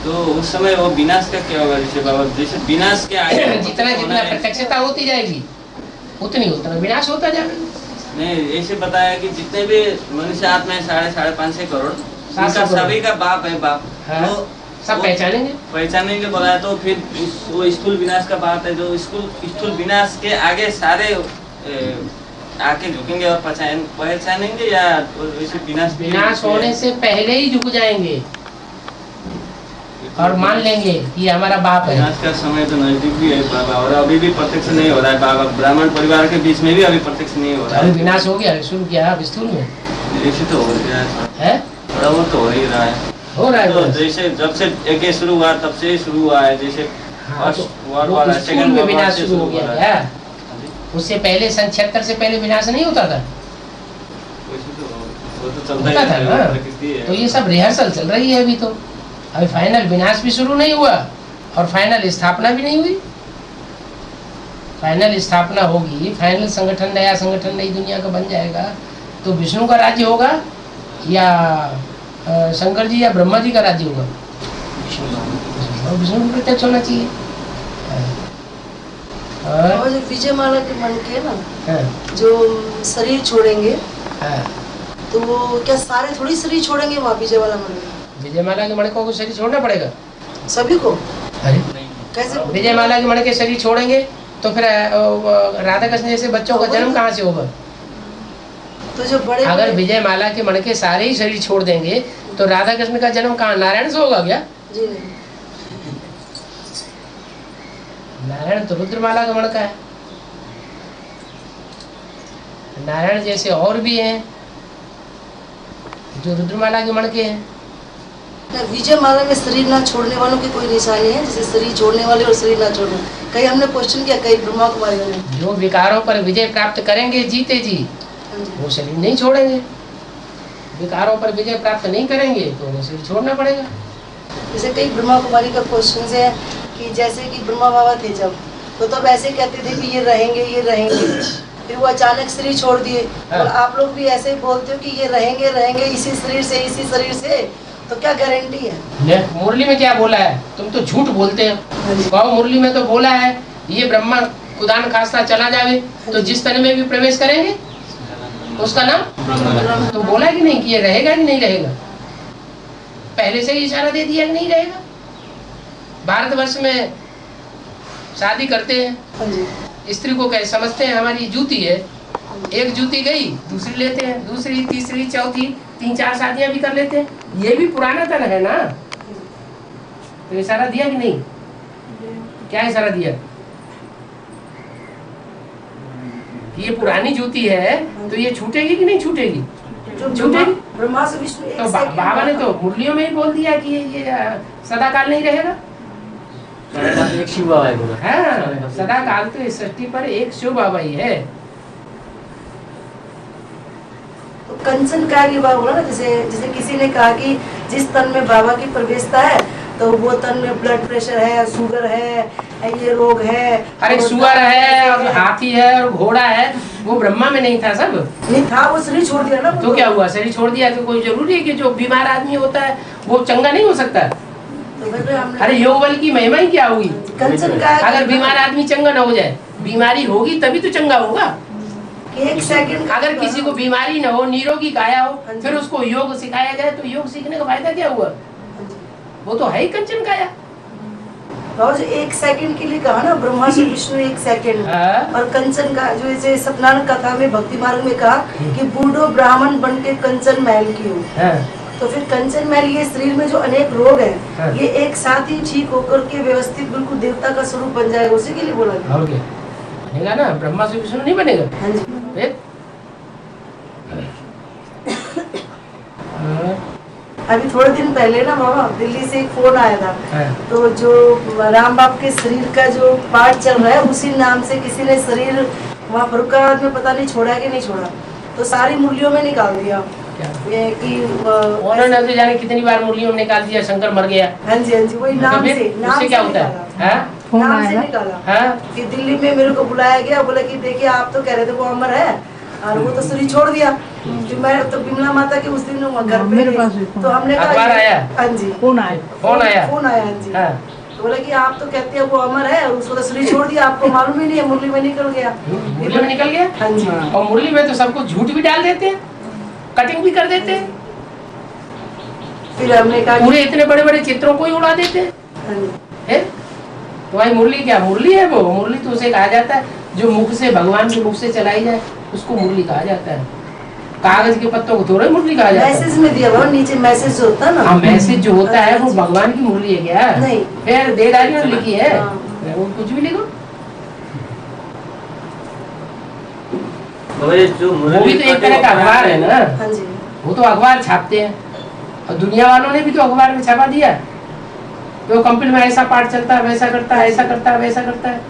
तो उस समय वो विनाश का क्या होगा? जैसे बाबा जैसे विनाश के आगे जितना जितना प्रत्यक्षता होती जाएगी उतनी उतना विनाश होता जाएगा। नहीं, ऐसे बताया कि जितने भी मनुष्य आत्मा है 550 करोड़, उनका सभी का बाप है बाप। हाँ, तो सब पहचानेंगे बोला तो फिर वो स्थूल विनाश का बात है, जो स्थूल विनाश के आगे सारे आके झुकेंगे और पहचानेंगे या वैसे विनाश होने से पहले ही झुक जाएंगे और मान लेंगे कि हमारा बाप है। विनाश का समय तो नजदीक भी है बाबा, और अभी भी प्रत्यक्ष नहीं हो रहा है बाबा। ब्राह्मण परिवार के बीच में भी अभी प्रत्यक्ष नहीं हो रहा है। अभी विनाश हो गया, शुरू किया स्थूल में ऐसे तो हो गया है, थोड़ा वो तो हो ही रहा है, हो रहा है। तो जैसे जब से एक शुरू हुआ तब से ही शुरू हुआ है। जैसे हाँ, तो स्थूल में विनाश शुरू हो गया क्या? उससे पहले सन 76 से पहले विनाश नहीं होता था, होता था ना। तो ये सब रिहर्सल चल रही है अभी। तो अभी फाइनल विनाश भी शुरू नहीं हुआ और फाइनल स्थापना भी नहीं हुई। फाइनल स्थापना होगी, फाइनल संगठन, नया संगठन नई दुनिया का बन जाएगा तो विष्णु का राज्य होगा या शंकर जी या ब्रह्मा जी का राज्य होगा? विष्णु को प्रत्यक्ष होना चाहिए। और जो विजय माला के मन के ना, हाँ, जो शरीर छोड़ेंगे, हाँ, तो वो क्या सारे थोड़ी शरीर छोड़ेंगे वहाँ विजय माला मन में? विजय माला के मणकों को शरीर छोड़ना पड़ेगा सभी को। अरे कैसे? विजय माला के मणके शरीर छोड़ेंगे तो फिर राधा कृष्ण जैसे बच्चों का जन्म कहाँ से होगा? तो जो बड़े अगर विजय माला के मणके सारे ही शरीर छोड़ देंगे तो राधा कृष्ण का जन्म कहाँ, नारायण से होगा क्या? जी नहीं। नारायण तो रुद्रमाला का मणका है। नारायण जैसे और भी हैं जो रुद्रमाला के मणके हैं। विजय माला में शरीर ना छोड़ने वालों की कोई निशानी है? जैसे शरीर छोड़ने वाले और शरीर ना छोड़ने, कहीं हमने क्वेश्चन किया, कहीं ब्रह्मा कुमारी ने, जो विकारों पर विजय प्राप्त करेंगे जीते जी वो शरीर नहीं छोड़ेंगे। विकारों पर विजय प्राप्त नहीं करेंगे तो उन्हें शरीर छोड़ना पड़ेगा। जैसे कई ब्रह्मा कुमारी का क्वेश्चन है कि जैसे कि ब्रह्मा बाबा थे जब, तो तब ऐसे कहते थे कि ये रहेंगे ये रहेंगे, फिर वो अचानक शरीर छोड़ दिए। और आप लोग भी ऐसे ही बोलते हो कि ये रहेंगे रहेंगे इसी शरीर से इसी शरीर से, तो क्या गारंटी है? मुरली में क्या बोला है? तुम तो झूठ बोलते हो। कहो मुरली में तो बोला है ये ब्रह्मा खुदा न खास्ता चला जावे तो जिस तन में भी प्रवेश करेंगे उसका नाम तो बोला कि नहीं कि ये रहेगा कि नहीं रहेगा? पहले से ही इशारा दे दिया कि नहीं रहेगा। भारतवर्ष में शादी करते हैं, स्त्री को कह समझते हैं हमारी जूती है, एक जूती गई दूसरी लेते हैं, दूसरी तीसरी चौथी 3-4 शादियां भी कर लेते हैं। ये भी पुराना तन है ना। तो इशारा दिया कि नहीं? क्या इशारा दिया कि ये पुरानी जूती है तो ये छूटेगी कि नहीं छूटेगी? छूटेगी। ब्रह्मा से विष्णु एक तो से एक बाबा ने तो मुरलियों में ही बोल दिया कि ये सदाकाल नहीं रहेगा। एक शिव बाबा है बोला। हाँ, सदाकाल तो इस सृष्टि पर एक शिव बाबा ही है। तो कंचन का ये बात बोला ना, जैसे किसी ने कहा कि जिस तन में बाबा की प्रवेशता है तो वो तन में ब्लड प्रेशर है, शुगर है, ये रोग है। अरे सुअर है और हाथी है और घोड़ा है, वो ब्रह्मा में नहीं था सब? नहीं था, वो शरीर छोड़ दिया ना। तो क्या हुआ? शरीर छोड़ दिया तो कोई जरूरी है कि जो बीमार आदमी होता है वो चंगा नहीं हो सकता? अरे योग बल की महिमा ही क्या होगी? कंचन का अगर बीमार आदमी चंगा ना हो जाए, बीमारी होगी तभी तो चंगा होगा। कि 1 सेकंड अगर किसी को बीमारी न हो, निरोगी काया हो, फिर उसको योग सिखाया जाए तो योग सीखने का फायदा क्या हुआ? वो तो है ही कंचन काया। बाबा जी 1 सेकंड के लिए कहा ना, ब्रह्मा से विष्णु 1 सेकंड, और कंचन का जो जैसे सत्यनारायण कथा में भक्ति मार्ग में कहा कि बूढ़ो ब्राह्मण बन के कंचन महल की हो, तो फिर कंचन महल ये शरीर में जो अनेक रोग हैं ये एक साथ ही ठीक होकर के व्यवस्थित बिल्कुल देवता का स्वरूप बन जाएगा, उसी के लिए बोला गया। बनेगा ना, ब्रह्मा से विष्णु नहीं बनेगा। हाँ जी। अभी थोड़े दिन पहले ना बाबा दिल्ली से एक फोन आया था, तो जो राम बाप के शरीर का जो पार्ट चल रहा है उसी नाम से किसी ने शरीर वहाँ फरुखाबाद में पता नहीं छोड़ा कि नहीं छोड़ा, तो सारी मुरलियों में निकाल दिया कि उन्होंने तो जाने कितनी बार मुरलियों में निकाल दिया, शंकर मर गया। हाँ जी हाँ जी, वही नाम से क्या होता है? नाम से निकाला कि दिल्ली में मेरे को बुलाया गया, बोला कि देखिए आप तो कह रहे थे वो अमर है और वो तो शरीर छोड़ दिया। मैं तो बिमला माता के उस दिन घर पे तो हमने कहा हाँ जी फोन आया हाँ जी, तो बोला कि आप तो कहते हैं वो अमर है और उसको तो शरीर छोड़ दिया, आपको मालूम ही नहीं है, मुरली में निकल गया। मुरली में निकल गया? हाँ जी। और मुरली में तो सबको झूठ भी डाल देते हैं, कटिंग भी कर देते हैं, फिर हमने कहा पूरे इतने बड़े बड़े चित्रों को ही उड़ा देते हैं। तो भाई मुरली क्या मुरली है? वो मुरली तो उसे कहा जाता है जो मुख से, भगवान के मुख से चलाई जाए उसको मुरली कहा जाता है। कागज के पत्तों को थोड़ा मुरली कहा जाता है। मैसेज में दिया हुआ नीचे मैसेज जो होता है ना, मैसेज जो होता है वो भगवान की मुरली है क्या? नहीं, फिर देदारियों ने लिखी है, वो कुछ भी लिखो। वो भी तो एक तरह का अखबार है ना, वो तो अखबार छापते हैं और दुनिया वालों ने भी तो अखबार में छपा दिया, तो कंपनी में ऐसा पार्ट चलता है, वैसा करता है, ऐसा करता है, वैसा करता है।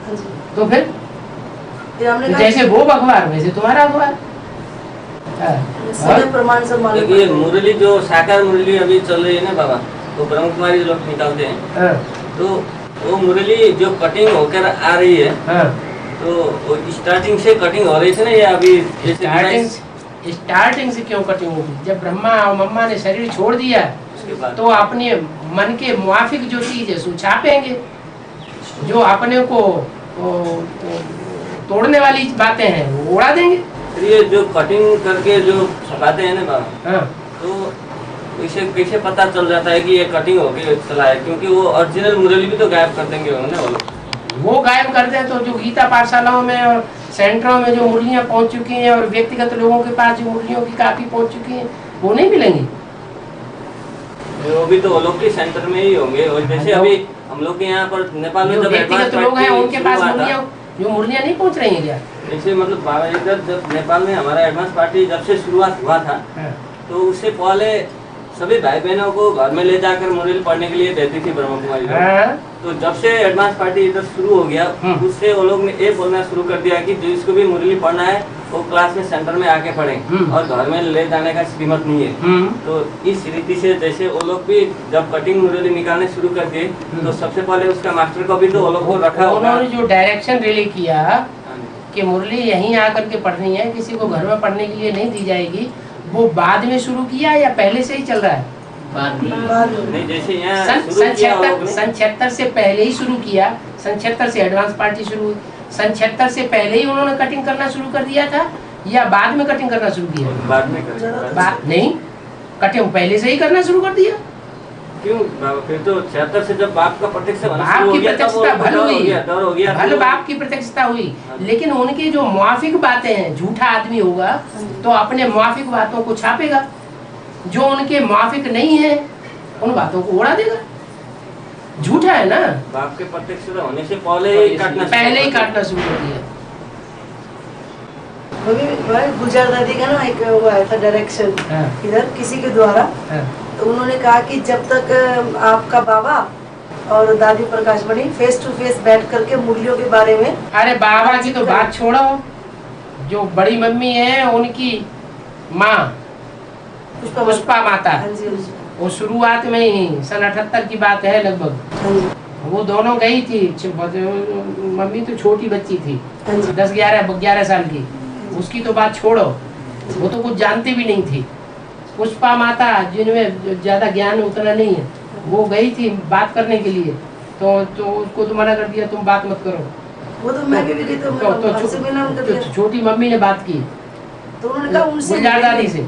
तो फिर जैसे वो अखबार वैसे तुम्हारा अखबार। प्रमाण से देखिए मुरली जो साकार मुरली अभी चल रही है ना बाबा, तो ब्रह्म कुमारी लोग निकालते हैं, तो वो मुरली जो कटिंग होकर आ रही है, तो वो स्टार्टिंग से कटिंग हो रही थी ना, या अभी स्टार्टिंग से क्यों कटिंग होगी? जब ब्रह्मा और मम्मा ने शरीर छोड़ दिया तो अपने मन के मुआफिक जो चीज है सो छापेंगे, जो अपने को तोड़ने वाली बातें हैं वो उड़ा देंगे। ये जो कटिंग करके जो छपाते हैं ना बाबा, तो इसे कैसे पता चल जाता है कि ये कटिंग होके चला है? क्योंकि वो ओरिजिनल मुरली भी तो गायब कर देंगे वो गायब कर दें, तो जो गीता पाठशालाओं में और सेंटरों में जो मुरलियाँ पहुंच चुकी हैं और व्यक्तिगत लोगों के पास जो मुरलियों की कापी पहुंच चुकी हैं वो नहीं मिलेंगी। वो भी तो लोग के सेंटर में ही होंगे, और जैसे अभी हम लोग के यहाँ पर नेपाल में जब व्यक्तिगत लोग हैं उनके पास मुरलियाँ नहीं पहुँच रही है क्या? जैसे मतलब बाबा इधर जब नेपाल में हमारा एडवांस पार्टी जब से शुरुआत हुआ था, तो उससे पहले सभी भाई बहनों को घर में ले जाकर मुरली पढ़ने के लिए देती थी ब्रह्म कुमारी। तो जब से एडवांस पार्टी इधर शुरू हो गया, उससे वो लोग ने ये बोलना शुरू कर दिया कि जिसको भी मुरली पढ़ना है वो क्लास में सेंटर में आके पढ़े और घर में ले जाने का श्रीमत नहीं है। तो इस रीति से जैसे वो लोग भी जब कटिंग मुरली निकालने शुरू कर दिए, तो सबसे पहले उसका मास्टर को भी तो वो लोग को रखा। उन्होंने जो डायरेक्शन रिले किया कि मुरली यहीं आकर के पढ़नी है, किसी को घर में पढ़ने के लिए नहीं दी जाएगी, वो बाद में शुरू किया या पहले से ही चल रहा है? नहीं, जैसे यहाँ सन 76 से पहले ही शुरू किया। सन 76 से एडवांस पार्टी शुरू हुई, सन 76 से पहले ही उन्होंने कटिंग करना शुरू कर दिया था या बाद में कटिंग करना शुरू किया? बाद में नहीं, कटिंग पहले से ही करना शुरू कर दिया। क्यों? फिर तो 76 से जब बाप का प्रत्यक्ष बाप की प्रत्यक्षता भल हुई, भल बाप की प्रत्यक्षता हुई, लेकिन उनकी जो मुआफिक बातें हैं, झूठा आदमी होगा तो अपने मुआफिक बातों को छापेगा, जो उनके मुआफिक नहीं है उन बातों को उड़ा देगा। झूठा है ना, बाप के प्रत्यक्षता होने से पहले ही काटना शुरू कर दिया। गुजर दादी का ना एक वो आया था डायरेक्शन इधर किसी के द्वारा, तो उन्होंने कहा कि जब तक आपका बाबा और दादी प्रकाश मणि फेस टू फेस बैठ करके मुरलियों के बारे में। अरे बाबा की तो बात छोड़ो, जो बड़ी मम्मी है उनकी माँ पुष्पा माता, वो शुरुआत में ही सन 78 की बात है लगभग, वो दोनों गई थी। मम्मी तो छोटी बच्ची थी, 10-11 साल की, उसकी तो बात छोड़ो, वो तो कुछ जानती भी नहीं थी। पुष्पा माता जिनमें ज्यादा ज्ञान उतना नहीं है, वो गई थी बात करने के लिए, तो उसको तो मना कर दिया, तुम बात मत करो। वो तो मैं भी गई तो हमसे मिलना उनका दिया। छोटी मम्मी ने बात की तो उन्होंने कहा उनसे गुलजार दादी से,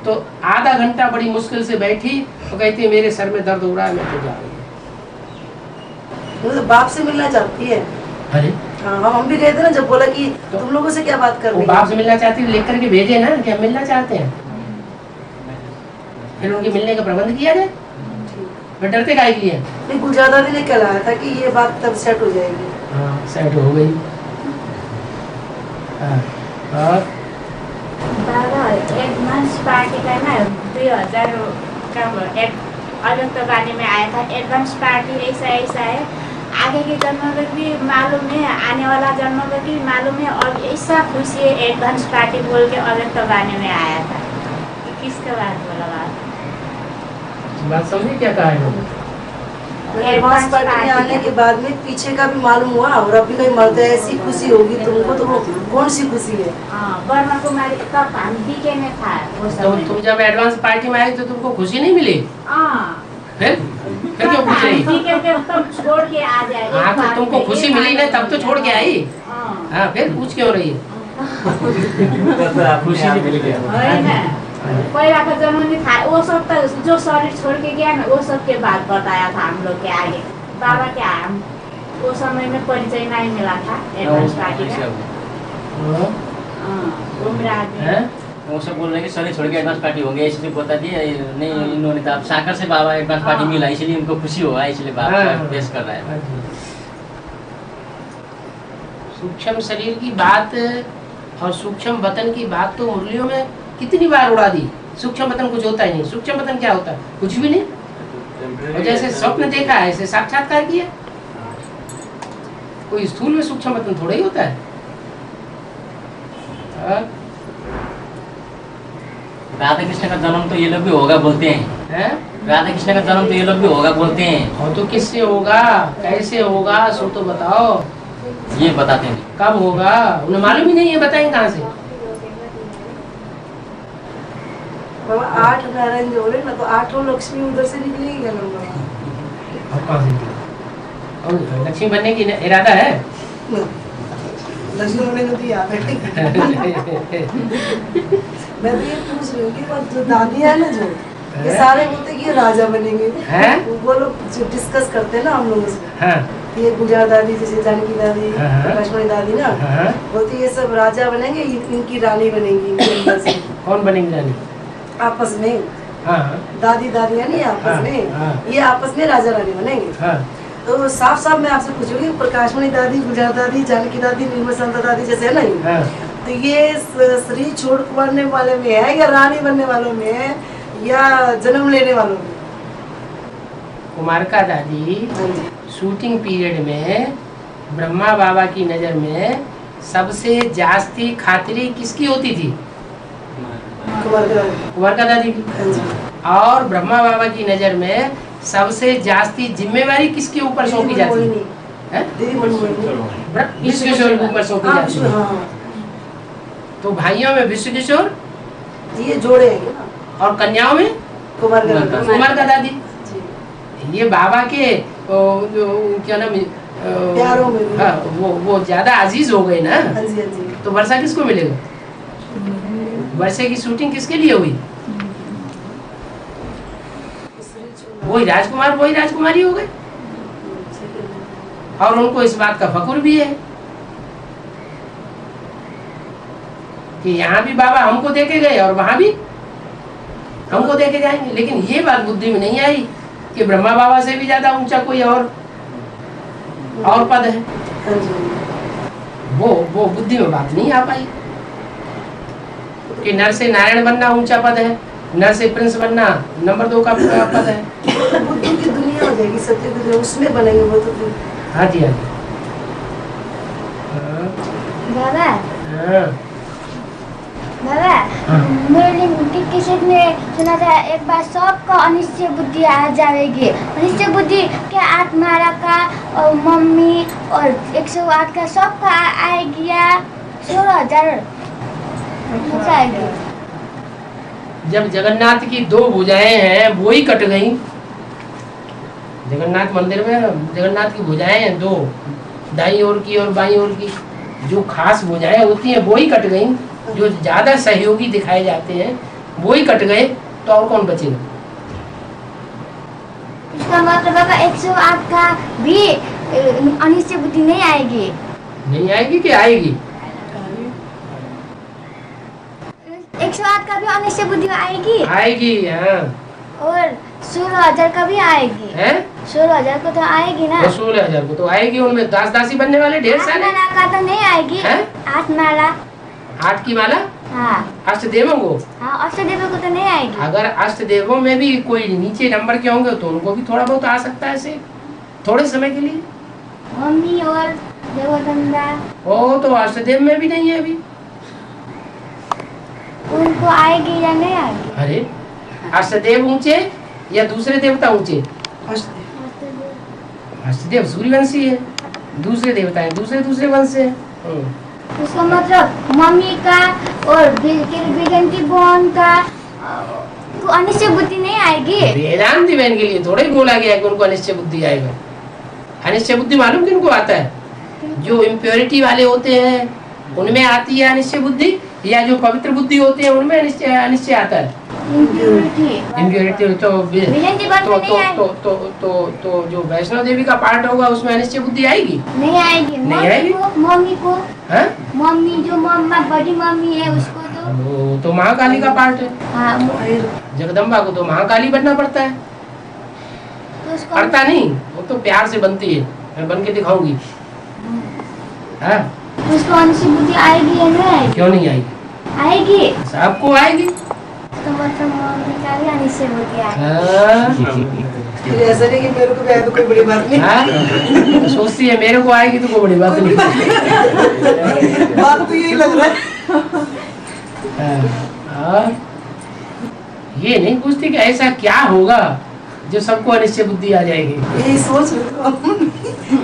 तो आधा घंटा बड़ी मुश्किल से बैठी तो कहती है मेरे सर में दर्द हो रहा है, मैं तो जा रही हूँ। वो तो बाप से मिलना चाहती है। अरे हाँ, हम भी गए थे ना, जब बोला कि तुम लोगों से क्या बात कर रही वो बाप से मिलना चाहती है, लिख करके भेजे ना कि हम मिलना चाहते हैं, फिर उनके मिलने का प्रबंध किया जाए। मैं डरते काहे किए? नहीं, गुलजार दादी ने कहलाया था कि ये बात तब सेट हो जाएगी। हाँ सेट हो गई। और बाबा एडवांस पार्टी का ना 2000 का अलग तो गाने में आया था, एडवांस पार्टी ऐसा ऐसा है, आगे के जन्म में भी मालूम है, आने वाला जन्म में भी मालूम है, और ऐसा खुशी है एडवांस पार्टी बोल के अलग तो गाने में आया था। किसका बात बोला? बात समझे क्या कहा है? एडवांस पार्टी में आने के बाद में पीछे का भी मालूम हुआ, और अभी कहीं मरते ऐसी खुशी होगी तुमको, तो वो कौन सी खुशी है? ब्रह्मा कुमारी तब हम बीके में था वो तो तुम जब एडवांस पार्टी में आई तो तुमको खुशी नहीं मिली? फिर क्यों पूछ रही? तब छोड़ के आ जाए। हाँ तो तुमको खुशी मिली ना, तब तो छोड़ के आई। हाँ फिर पूछ क्यों रही है? खुशी नहीं मिल गया। पहिला का जन्म नहीं था वो सब, तो जो शरीर छोड़ के गया ना वो सब के बात बताया था हम लोग के आगे। बाबा क्या वो समय में परिचय नहीं मिला था एडवांस पार्टी का। वो सब बोल रहे हैं कि शरीर छोड़ के एडवांस पार्टी होंगे, इसलिए बता दिए नहीं, इन्होंने तो अब साकर से बाबा एडवांस पार्टी मिला इसलिए उनको खुशी हुआ, इसलिए बाबा पेश कर रहा है। सूक्ष्म शरीर की बात और सूक्ष्म वतन की बात तो मुरलियों में कितनी बार उड़ा दी। सूक्ष्म वतन कुछ होता ही नहीं। सूक्ष्म वतन क्या होता है? कुछ भी नहीं। और जैसे स्वप्न देखा है ऐसे साक्षात्कार किया। कोई स्थूल में सूक्ष्म वतन थोड़ा ही होता है। राधा कृष्ण का जन्म तो ये लोग भी होगा बोलते हैं। राधा कृष्ण का जन्म तो ये लोग भी होगा बोलते हैं। और तो किससे होगा, कैसे होगा, सो तो बताओ। ये बताते हैं कब होगा उन्हें मालूम ही नहीं है, बताएंगे कहाँ से? 8 नारायण जो ना, तो 8 लक्ष्मी उधर से निकलेगी क्या नंबर? और कहाँ से निकलेगी? और लक्ष्मी बनने की इरादा है? लक्ष्मी बनने को तो याद है। मैं तो ये पूछ रही हूँ कि जो दादी है ना, जो ये सारे बोलते कि राजा बनेंगे, वो लोग डिस्कस करते हैं ना हम लोगों से। ये गुलजार दादी, जैसे जानकी दादी, लक्ष्मणी दादी ना, बोलती ये सब राजा बनेंगे, इनकी रानी बनेंगी। कौन बनेंगी रानी? आपस में दादी दादी है नहीं, आपस में ये आपस में राजा रानी बनेंगे। तो साफ साफ मैं आपसे पूछूंगी, प्रकाशमणि दादी, गुलजार दादी, जानकी दादी, निर्मल शांता दादी जैसे है ना, तो ये शरीर छोड़ बनने वाले में है या रानी बनने वालों में है या जन्म लेने वालों में? कुमारका दादी शूटिंग पीरियड में ब्रह्मा बाबा की नजर में सबसे जास्ती खातिरी किसकी होती थी? कुमारका दादी की। और ब्रह्मा बाबा की नजर में सबसे जास्ती जिम्मेवारी किसके ऊपर सौंपी जाती है? विश्व किशोर के ऊपर सौंपी जाती है। तो भाइयों में विश्व किशोर ये जोड़े, और कन्याओं में कुमारका दादी। ये बाबा के क्या नाम, प्यारों में वो ज्यादा अजीज हो गए ना। तो वर्षा किसको मिलेगा? वर्षे की शूटिंग किसके लिए हुई? वही राजकुमार, वही राजकुमारी हो गए। और उनको इस बात का फख्र भी है कि यहाँ भी बाबा हमको देके गए और वहां भी हमको देके जाएंगे। लेकिन ये बात बुद्धि में नहीं आई कि ब्रह्मा बाबा से भी ज्यादा ऊंचा कोई और पद है। वो बुद्धि में बात नहीं आ पाई कि नर से नारायण बनना ऊंचा पद है, नर से प्रिंस बनना नंबर 2 का पद है। बुद्धि की दुनिया हो जाएगी, सत्य की दुनिया, उसमें बनेंगे वो तो। हाँ जी, हाँ जी। बाबा मेरे किसी ने सुना था एक बार सबका अनिश्चय बुद्धि आ जाएगी। अनिश्चय बुद्धि क्या आत्मा का और मम्मी और 108 का सबका आएगी या 16,000 आएगी? जब जगन्नाथ की 2 भुजाएं हैं वो ही कट गई। जगन्नाथ मंदिर में जगन्नाथ की भुजाएं हैं 2, दाईं ओर की और बाईं ओर की जो खास भुजाएं होती हैं वो ही कट गई, जो ज्यादा सहयोगी दिखाए जाते हैं वो ही कट गए, तो और कौन बचेगा? इसका मतलब बाबा 108 का भी अनिश्चय बुद्धि नहीं आएगी? नहीं आएगी कि आएगी? 108 का भी अनिश्चय बुद्धि आएगी? आएगी, हाँ। और 16,000 का भी आएगी? है 16,000 को तो आएगी ना? 16,000 को तो आएगी, उनमें दास दासी बनने वाले ढेर सारे। 8 माला का तो नहीं आएगी? 8 माला, 8 की माला, हाँ अष्टदेवों को, हाँ अष्टदेव को तो नहीं आएगी। अगर अष्टदेवों में भी कोई नीचे नंबर के होंगे तो उनको भी थोड़ा बहुत आ सकता है, ऐसे थोड़े समय के लिए। मम्मी और देवदंडा, ओ तो अष्टदेव में भी नहीं है अभी। उनको आएगी या नहीं आएगी? अरे अष्टदेव ऊंचे या दूसरे देवता ऊंचे? अष्टदेव सूर्यवंशी है, दूसरे देवता है दूसरे वंश से। उसका मतलब मम्मी का और वेदांती बहन का को अनिश्चय बुद्धि नहीं आएगी? वेदांती बहन के लिए थोड़ा ही बोला गया है कि उनको अनिश्चय बुद्धि आएगा। अनिश्चय बुद्धि मालूम किनको आता है? जो इम्प्योरिटी वाले होते हैं उनमें आती है अनिश्चय बुद्धि, या जो पवित्र बुद्धि होते हैं उनमें अनिश्चय आता है? इम्प्योरिटी तो जो वैष्णो देवी का पार्ट होगा उसमें अनिश्चय बुद्धि आएगी? नहीं आएगी। नहीं आएगी। मम्मी को, हाँ? मम्मी जो मम्मा बड़ी मम्मी है उसको तो महाकाली का पार्ट है। हाँ, जगदम्बा को तो महाकाली बनना पड़ता है, तो उसको पड़ता नहीं, वो तो प्यार से बनती है, मैं बन के दिखाऊंगी। हाँ? उसको अनिश्चय बुद्धि आएगी या नहीं आएगी? क्यों नहीं आएगी? आएगी, सबको आएगी। तो मतलब मम्मी का भी अनिश्चय बुद्धि आएगी। ऐसा नहीं कि मेरे को भी आए तो कोई बड़ी बात नहीं। हाँ? सोचती है मेरे को आएगी तो कोई बड़ी बात नहीं। बात तो यही लग रहा है। और ये नहीं पूछती कि ऐसा क्या होगा जो सबको अनिश्चय बुद्धि आ जाएगी। यही सोच रहे हो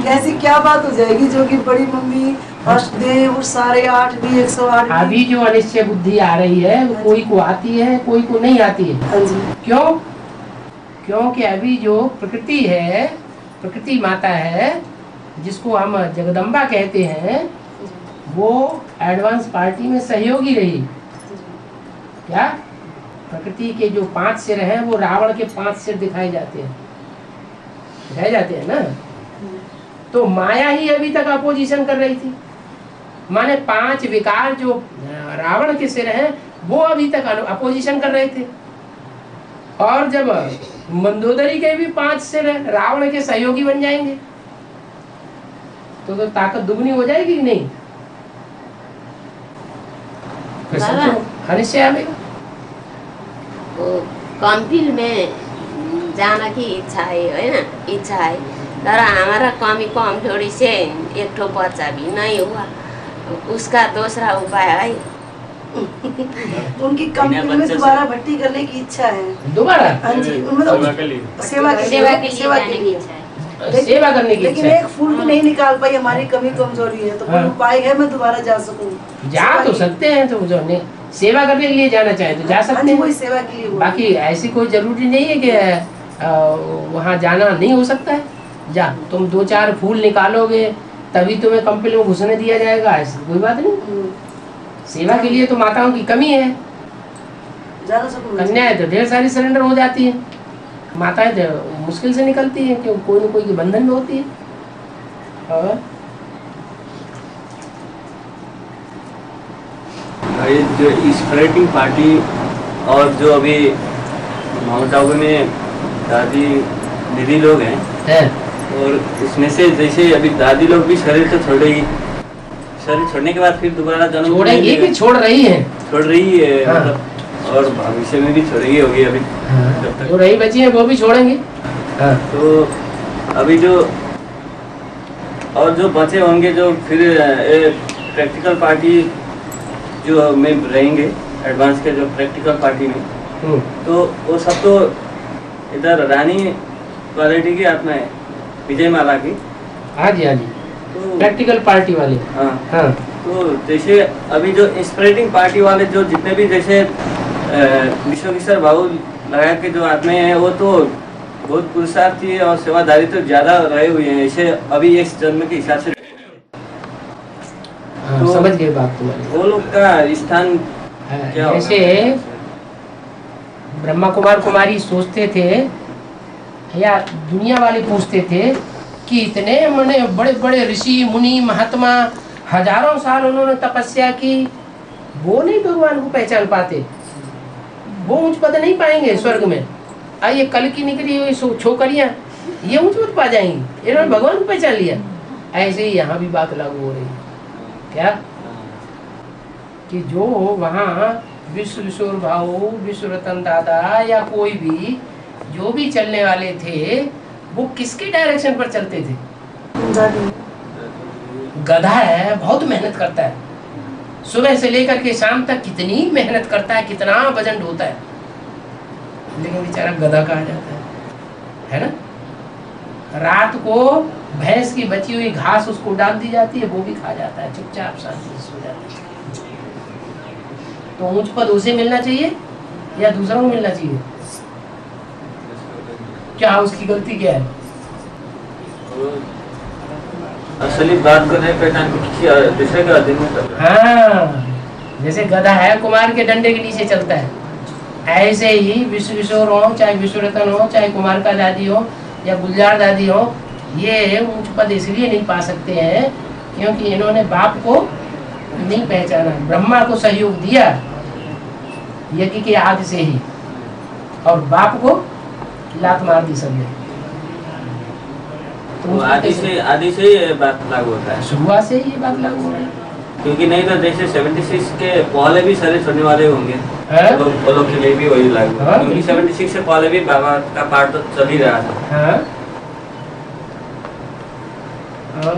ऐसी क्या बात हो जाएगी जो कि बड़ी मम्मी अष्टदेव सारे 8 भी 108। अभी जो अनिश्चय बुद्धि आ रही है वो कोई को आती है कोई को नहीं आती है। क्यों? क्योंकि अभी जो प्रकृति है, प्रकृति माता है जिसको हम जगदम्बा कहते हैं, वो एडवांस पार्टी में सहयोगी रही। क्या? प्रकृति के जो 5 सिर हैं वो रावण के 5 सिर दिखाए जाते हैं ना। तो माया ही अभी तक अपोजिशन कर रही थी, माने 5 विकार जो रावण के सिर हैं वो अभी तक अपोजिशन कर रहे थे। और जब मंदोदरी के भी 5 सिर रावण के सहयोगी बन जाएंगे तो ताकत दुगनी हो जाएगी कि नहीं? अनिश्चय आएगा। वो कम्पिल में जाना की इच्छा है इच्छा है, तर हमारा कमी कमजोरी से एक ठो बच्चा भी नहीं हुआ, उसका दूसरा उपाय है। उनकी कंपनी में दोबारा भर्ती करने की इच्छा है। दोबारा? हाँ जी, सेवा करने की इच्छा है। सेवा करने की इच्छा। लेकिन एक फूल भी नहीं निकाल पाई, हमारी कमी कमजोरी है, तो कोई उपाय है मैं दोबारा जा सकूं? जा तो सकते हैं, तो जो सेवा करने के लिए जाना चाहे तो जा सकते हैं। वही सेवा के लिए। बाकी ऐसी कोई जरूरी नहीं है कि वहाँ जाना नहीं हो सकता है। जा, तुम 2-4 फूल निकालोगे तभी तुम्हें कंपनी में घुसने दिया जाएगा, ऐसी कोई बात नहीं। सेवा के लिए तो माताओं की कमी है, कन्याएं तो ढेर सारी सरेंडर हो जाती है, माताएं तो मुश्किल से निकलती है क्योंकि कोई न कोई के बंधन में होती है। और ये जो स्प्रेटिंग पार्टी और जो अभी माउंट आबू में दादी दीदी लोग हैं, और इसमें से जैसे अभी दादी लोग भी शरीर तो छोड़ेगी, शरीर छोड़ने के बाद फिर दोबारा जन्म छोड़ेगी कि छोड़ रही है? छोड़ रही है। हाँ। मतलब और भविष्य में भी छोड़ेगी होगी अभी। हाँ। जो रही बची है वो भी छोड़ेंगे। हाँ। तो अभी जो और जो बचे होंगे जो फिर प्रैक्टिकल पार्टी जो में रहेंगे, एडवांस के जो प्रैक्टिकल पार्टी में, तो वो सब तो इधर रानी क्वालिटी की आत्मा है, विजय माला की। हाँ जी, हाँ जी, तो प्रैक्टिकल पार्टी वाले। हाँ हाँ। तो जैसे अभी जो इंस्पिरेटिंग पार्टी वाले जो जितने भी जैसे विश्व किशोर भाव लगा के जो आत्माएं हैं, वो तो बहुत पुरुषार्थी और सेवादारी तो ज्यादा रहे हुए हैं, ऐसे अभी इस जन्म के हिसाब से तो समझ गए बात तुम्हारी। वो लोग का स्थान क्या होगा? जैसे ब्रह्मा कुमार कुमारी सोचते थे या दुनिया वाले पूछते थे कि इतने मने बड़े बड़े ऋषि मुनि महात्मा हजारों साल उन्होंने तपस्या की, वो नहीं भगवान को पहचान पाते, वो उच्च पद नहीं पाएंगे स्वर्ग में। ये कल की निकली हुई छोकरियां ये उच्च पद पा जाएंगी, इन्होंने भगवान को पहचान लिया। ऐसे ही यहाँ भी बात लागू हो रही है क्या, कि जो वहाँ विश्व विश्वर भाव विश्व रतन दादा या कोई भी जो भी चलने वाले थे वो किसके डायरेक्शन पर चलते थे? गधा है, बहुत मेहनत करता है, सुबह से लेकर के शाम तक कितनी मेहनत करता है, कितना वजन ढोता है, लेकिन बेचारा गधा कहा जाता है ना। रात को भैंस की बची हुई घास उसको डाल दी जाती है, वो भी खा जाता है, चुपचाप शांति से सो जाता है। तो उच्च पद उसे मिलना चाहिए या दूसरों को मिलना चाहिए? क्या उसकी गलती क्या है? असली बात करने पहचान किसी दूसरे का अधीन में कर। हाँ, जैसे गधा है कुमार के डंडे के नीचे चलता है, ऐसे ही विश्व किशोर हो, चाहे विश्व रतन हो, चाहे कुमार का दादी हो या गुलजार दादी हो, ये उच्च पद इसलिए नहीं पा सकते हैं क्योंकि इन्होंने बाप को नहीं पहचाना, ब्रह्मा को सहयोग दिया यज्ञ के आदि से ही, और बाप को लात मार दी सबने। तो आदि से ये बात लागू होता है, शुरुआत से ही ये बात लागू हो रही है। क्योंकि नहीं तो जैसे 76 के पहले भी सारे छोड़ने वाले होंगे, वो लोग के लिए भी वही लागू है, क्योंकि 76 से पहले भी बाबा का पाठ तो चल ही रहा था। हाँ। और